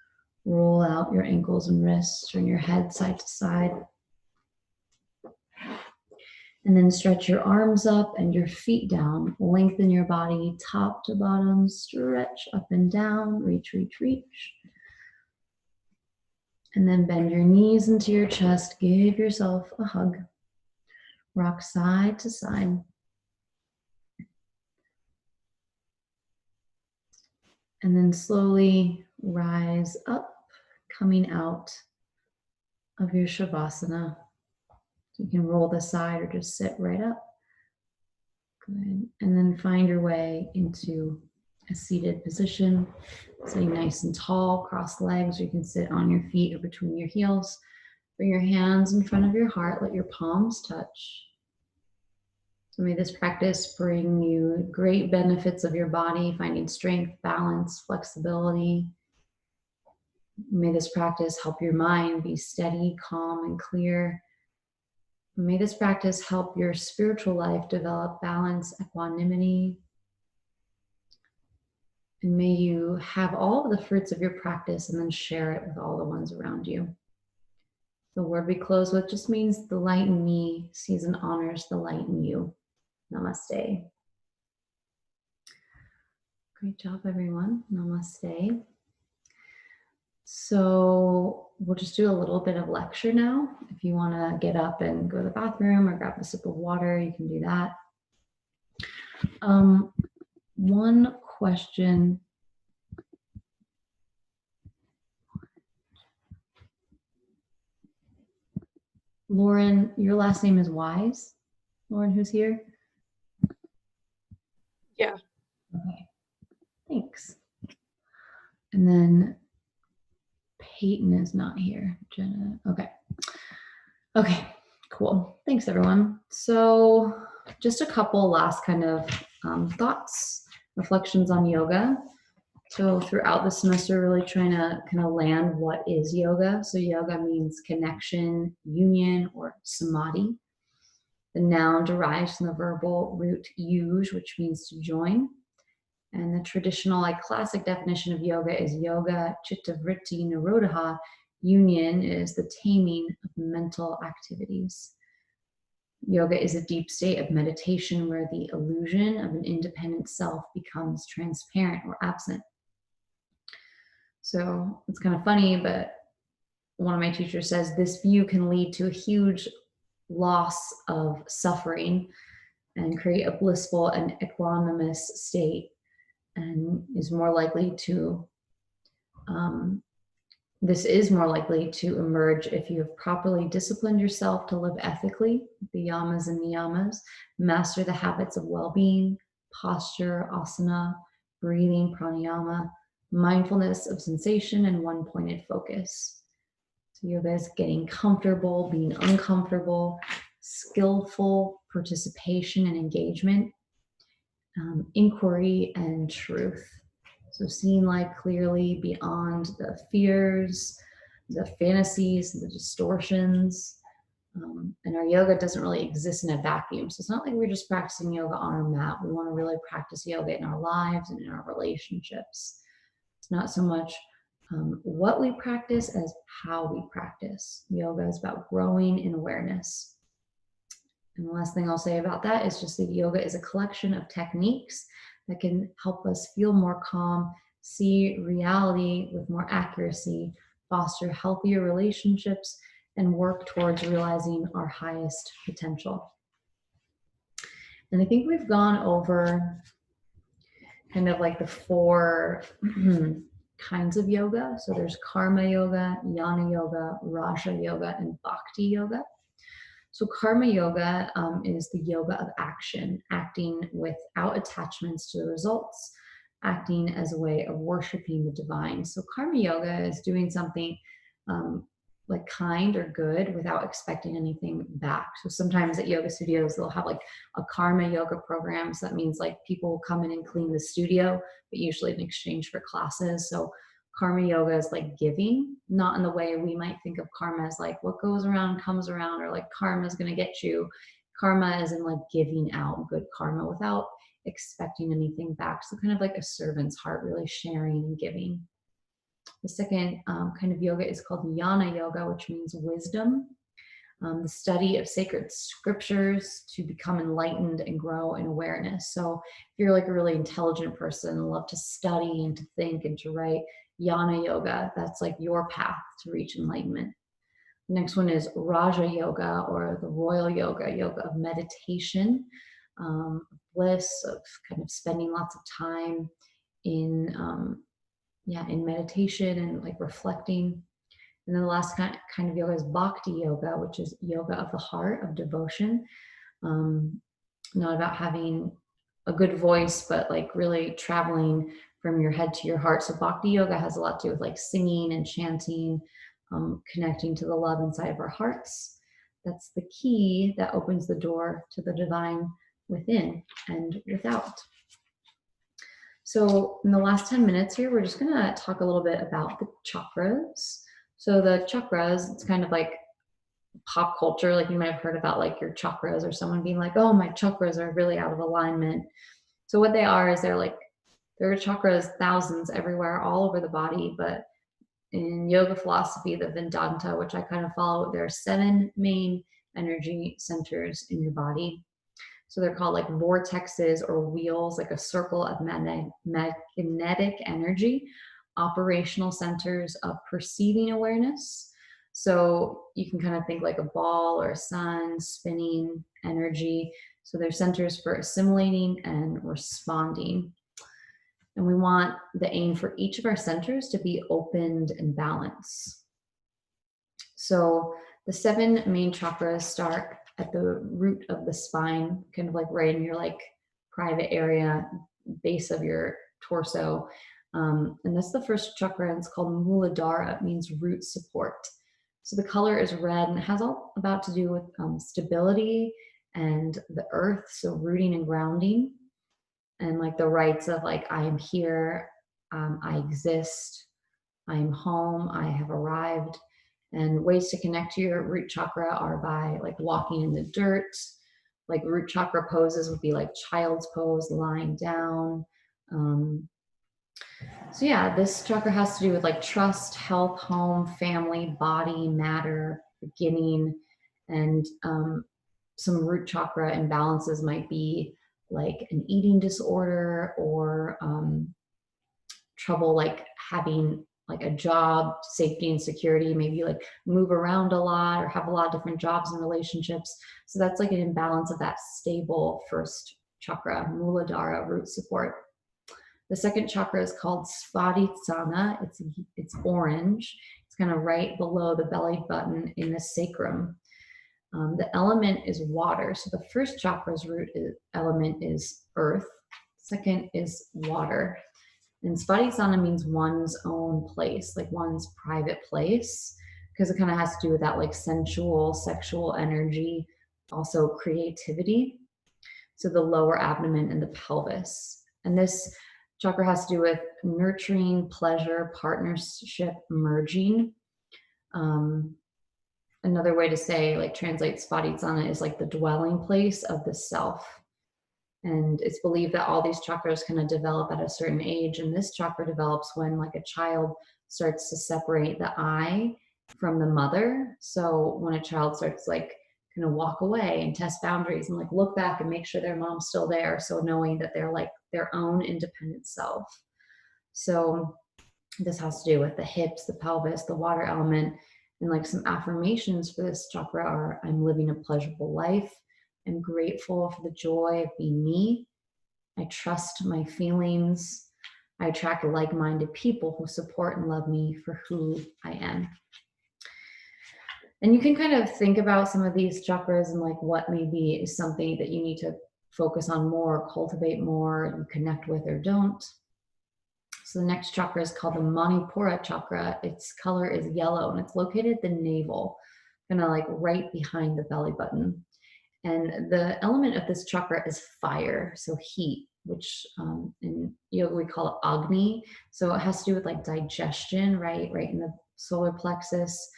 roll out your ankles and wrists, turn your head side to side. And then stretch your arms up and your feet down. Lengthen your body top to bottom, stretch up and down, reach, reach, reach. And then bend your knees into your chest, give yourself a hug. Rock side to side. And then slowly rise up, coming out of your Shavasana. You can roll the side or just sit right up. Good. And then find your way into a seated position. Sitting nice and tall, cross legs. You can sit on your feet or between your heels. Bring your hands in front of your heart. Let your palms touch. So may this practice bring you great benefits of your body, finding strength, balance, flexibility. May this practice help your mind be steady, calm, and clear. May this practice help your spiritual life develop balance, equanimity. And may you have all of the fruits of your practice and then share it with all the ones around you. The word we close with just means the light in me sees and honors the light in you. Namaste. Great job, everyone. Namaste. So we'll just do a little bit of lecture now. If you want to get up and go to the bathroom or grab a sip of water, you can do that. One question. Lauren, your last name is Wise? Lauren, who's here? Yeah. Okay, thanks. And then Peyton is not here. Jenna, okay. Okay, cool. Thanks, everyone. So just a couple last kind of thoughts, reflections on yoga. So throughout the semester, really trying to kind of land what is yoga. So yoga means connection, union, or samadhi. The noun derives from the verbal root yuj, which means to join. And the traditional, like classic definition of yoga is yoga chitta vritti nirodha. Union is the taming of mental activities. Yoga is a deep state of meditation where the illusion of an independent self becomes transparent or absent. So it's kind of funny, but one of my teachers says this view can lead to a huge loss of suffering and create a blissful and equanimous state, and is more likely to this is more likely to emerge if you have properly disciplined yourself to live ethically, the yamas and niyamas, master the habits of well-being, posture, asana, breathing, pranayama, mindfulness of sensation, and one-pointed focus. So yoga is getting comfortable, being uncomfortable, skillful participation and engagement, inquiry and truth. So seeing life clearly beyond the fears, the fantasies, the distortions. And our yoga doesn't really exist in a vacuum. So it's not like we're just practicing yoga on our mat. We want to really practice yoga in our lives and in our relationships. It's not so much what we practice as how we practice. Yoga is about growing in awareness. And the last thing I'll say about that is just that yoga is a collection of techniques that can help us feel more calm see reality with more accuracy, foster healthier relationships, and work towards realizing our highest potential. And I think we've gone over kind of like the 4 kinds of yoga. So there's karma yoga, jnana yoga, raja yoga, and bhakti yoga. So karma yoga is the yoga of action, acting without attachments to the results, acting as a way of worshiping the divine. So karma yoga is doing something like kind or good without expecting anything back. So sometimes at yoga studios, they'll have like a karma yoga program. So that means like people will come in and clean the studio, but usually in exchange for classes. So karma yoga is like giving, not in the way we might think of karma as like what goes around comes around, or like karma is going to get you. Karma is in like giving out good karma without expecting anything back. So kind of like a servant's heart, really sharing and giving. The second kind of yoga is called jnana yoga, which means wisdom, the study of sacred scriptures to become enlightened and grow in awareness. So if you're like a really intelligent person, love to study and to think and to write, jnana yoga, that's like your path to reach enlightenment. The next one is raja yoga, or the royal yoga, yoga of meditation, bliss, of kind of spending lots of time in in meditation and like reflecting. And then the last kind of yoga is bhakti yoga, which is yoga of the heart, of devotion. Not about having a good voice, but like really traveling from your head to your heart. So bhakti yoga has a lot to do with like singing and chanting, connecting to the love inside of our hearts. That's the key that opens the door to the divine within and without. So in the last 10 minutes here, we're just gonna talk a little bit about the chakras. So the chakras, it's kind of like pop culture, like you might have heard about like your chakras, or someone being like, oh, my chakras are really out of alignment. So what they are is there are chakras, thousands everywhere, all over the body, but in yoga philosophy, the Vedanta, which I kind of follow, there are 7 main energy centers in your body. So they're called like vortexes or wheels, like a circle of magnetic energy, operational centers of perceiving awareness. So you can kind of think like a ball or a sun spinning energy. So they're centers for assimilating and responding. And we want the aim for each of our centers to be opened and balanced. So the 7 main chakras start at the root of the spine, kind of like right in your like private area, base of your torso. And that's the first chakra, and it's called Muladhara. It means root support. So the color is red, and it has all about to do with stability and the earth, so rooting and grounding, and like the rights of like, I am here, I exist, I am home, I have arrived. And ways to connect to your root chakra are by like walking in the dirt. Like root chakra poses would be like child's pose, lying down. So yeah, this chakra has to do with like trust, health, home, family, body, matter, beginning. And some root chakra imbalances might be like an eating disorder, or trouble like having like a job, safety and security, maybe like move around a lot or have a lot of different jobs and relationships. So that's like an imbalance of that stable first chakra, Muladhara, root support. The second chakra is called Svadhisthana. It's orange. It's kind of right below the belly button in the sacrum. The element is water. So the first chakra's element is earth. Second is water. And Svadhisthana means one's own place, like one's private place, because it kind of has to do with that like sensual, sexual energy, also creativity. So the lower abdomen and the pelvis. And this chakra has to do with nurturing, pleasure, partnership, merging. Another way to say, like translate Svadhisthana is like the dwelling place of the self. And it's believed that all these chakras kind of develop at a certain age. And this chakra develops when like a child starts to separate the I from the mother. So when a child starts like kind of walk away and test boundaries and like look back and make sure their mom's still there. So knowing that they're like their own independent self. So this has to do with the hips, the pelvis, the water element, and like some affirmations for this chakra are: I'm living a pleasurable life. I'm grateful for the joy of being me. I trust my feelings. I attract like-minded people who support and love me for who I am. And you can kind of think about some of these chakras and like what maybe is something that you need to focus on more, cultivate more, you connect with or don't. So the next chakra is called the Manipura chakra. Its color is yellow and it's located at the navel, kind of like right behind the belly button. And the element of this chakra is fire, so heat, which in yoga we call it Agni. So it has to do with like digestion, right in the solar plexus.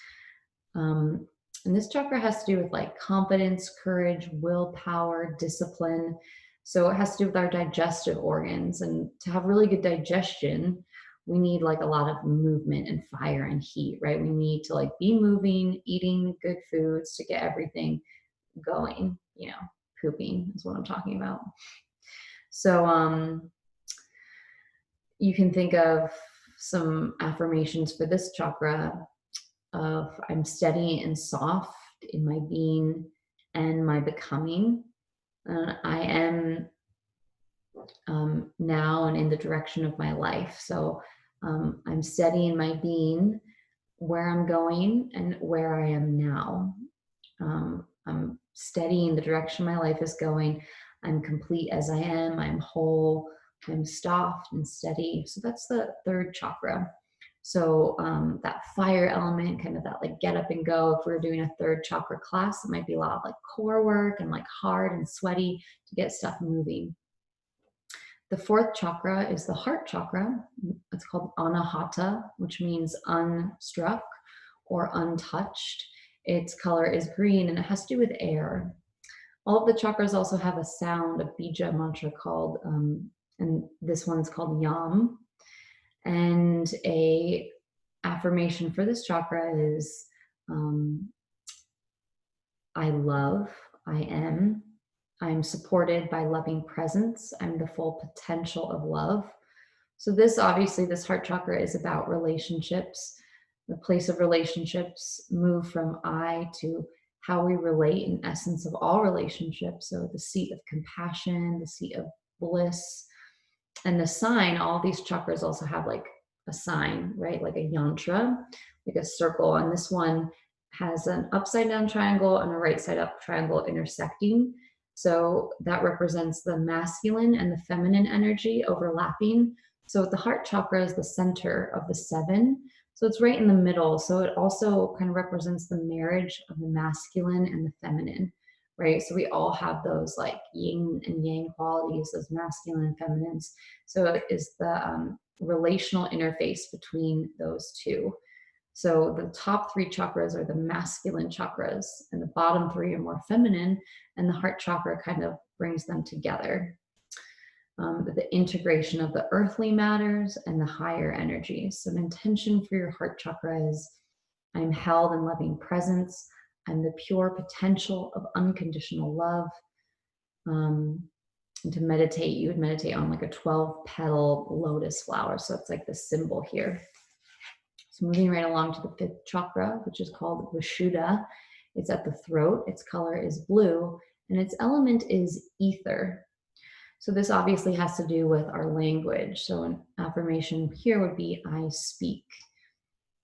And this chakra has to do with like confidence, courage, willpower, discipline. So it has to do with our digestive organs. And to have really good digestion, we need like a lot of movement and fire and heat, right? We need to like be moving, eating good foods to get everything going, pooping is what I'm talking about. So you can think of some affirmations for this chakra of: I'm steady and soft in my being and my becoming. I am now and in the direction of my life. So I'm steady in my being, where I'm going and where I am now. I'm steady in the direction my life is going. I'm complete as I am. I'm whole. I'm soft and steady. So that's the third chakra. So that fire element, kind of that like get up and go. If we're doing a third chakra class, it might be a lot of like core work and like hard and sweaty to get stuff moving. The fourth chakra is the heart chakra. It's called Anahata, which means unstruck or untouched. Its color is green and it has to do with air. All of the chakras also have a sound, a bija mantra called, and this one's called Yam. And a affirmation for this chakra is, I love, I am. I'm supported by loving presence. I'm the full potential of love. So this, obviously, this heart chakra is about relationships. The place of relationships move from I to how we relate in essence of all relationships. So the seat of compassion, the seat of bliss, and the sign, all these chakras also have like a sign, right? Like a yantra, like a circle. And this one has an upside down triangle and a right side up triangle intersecting. So that represents the masculine and the feminine energy overlapping. So the heart chakra is the center of the 7. So it's right in the middle. So it also kind of represents the marriage of the masculine and the feminine, right? So we all have those like yin and yang qualities, those masculine and feminines. So it is the relational interface between those two. So the top 3 chakras are the masculine chakras, and the bottom 3 are more feminine, and the heart chakra kind of brings them together. The integration of the earthly matters and the higher energies. So an intention for your heart chakra is: I'm held in loving presence. I'm the pure potential of unconditional love. And to meditate, you would meditate on like a 12-petal lotus flower. So it's like the symbol here. So moving right along to the 5th chakra, which is called Vishuddha. It's at the throat. Its color is blue, and its element is ether. So this obviously has to do with our language. So an affirmation here would be: I speak.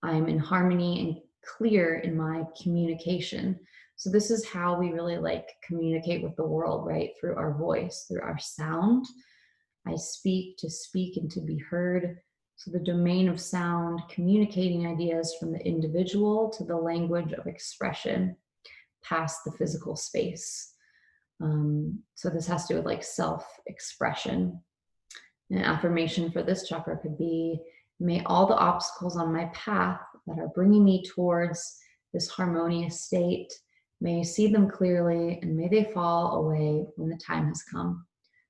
I'm in harmony and clear in my communication. So this is how we really like communicate with the world, right? Through our voice, through our sound. I speak to speak and to be heard. So the domain of sound, communicating ideas from the individual to the language of expression, past the physical space. So this has to do with like self-expression. An affirmation for this chakra could be: may all the obstacles on my path that are bringing me towards this harmonious state, may you see them clearly, and may they fall away when the time has come.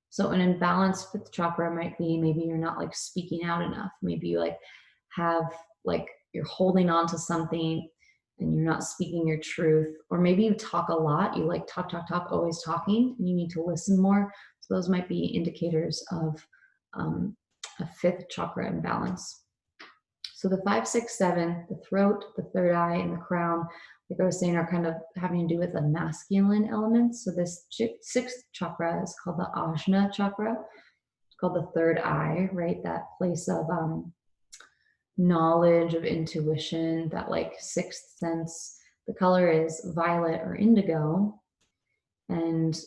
So an imbalanced 5th chakra might be, maybe you're not like speaking out enough. Maybe you like have like you're holding on to something and you're not speaking your truth. Or maybe you talk a lot. You like talk, always talking, and you need to listen more. So those might be indicators of a 5th chakra imbalance. So the 5, 6, 7, the throat, the third eye, and the crown, like I was saying, are kind of having to do with the masculine elements. So this 6th chakra is called the Ajna chakra. It's called the third eye, right? That place of knowledge, of intuition, that like 6th sense. The color is violet or indigo. And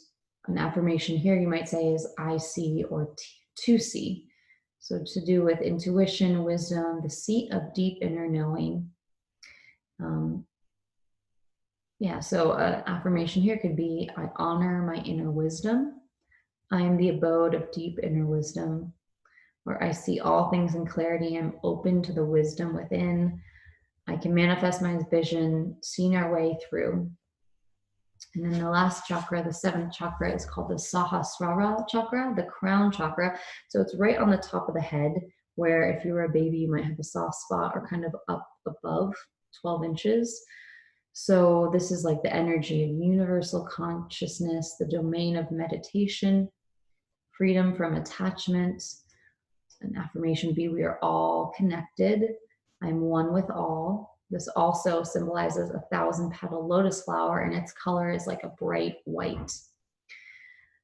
an affirmation here you might say is I see or to see. So to do with intuition, wisdom, the seat of deep inner knowing. So an affirmation here could be, I honor my inner wisdom. I am the abode of deep inner wisdom. Or I see all things in clarity. I'm open to the wisdom within. I can manifest my vision, seeing our way through. And then the last chakra, the 7th chakra, is called the Sahasrara chakra, the crown chakra. So it's right on the top of the head, where if you were a baby, you might have a soft spot or kind of up above 12 inches. So this is like the energy of universal consciousness, the domain of meditation, freedom from attachment. An affirmation would be, we are all connected. I'm one with all. This also symbolizes a 1,000-petal lotus flower, and its color is like a bright white.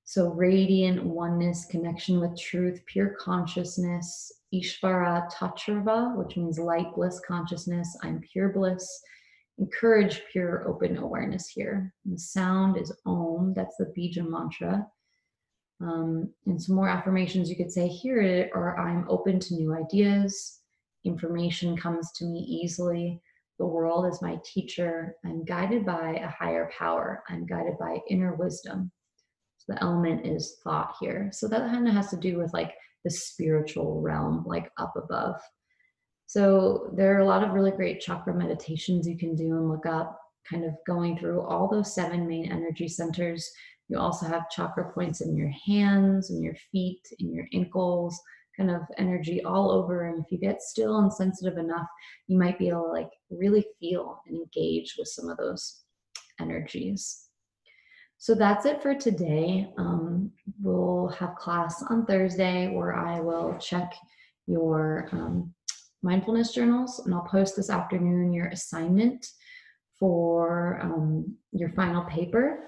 So radiant oneness, connection with truth, pure consciousness, Ishvara Tattva, which means light, bliss, consciousness. I'm pure bliss. Encourage pure open awareness here. And the sound is Om, that's the Bija mantra. And some more affirmations you could say here are, I'm open to new ideas. Information comes to me easily. The world is my teacher. I'm guided by a higher power. I'm guided by inner wisdom. So the element is thought here. So that kind of has to do with like the spiritual realm, like up above. So there are a lot of really great chakra meditations you can do and look up, kind of going through all those 7 main energy centers. You also have chakra points in your hands, in your feet, in your ankles, kind of energy all over. And if you get still and sensitive enough, you might be able to like really feel and engage with some of those energies. So that's it for today. We'll have class on Thursday where I will check your mindfulness journals, and I'll post this afternoon your assignment for your final paper.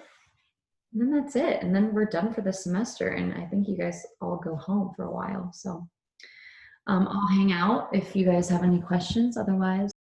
And then that's it. And then we're done for the semester. And I think you guys all go home for a while. So I'll hang out if you guys have any questions. Otherwise,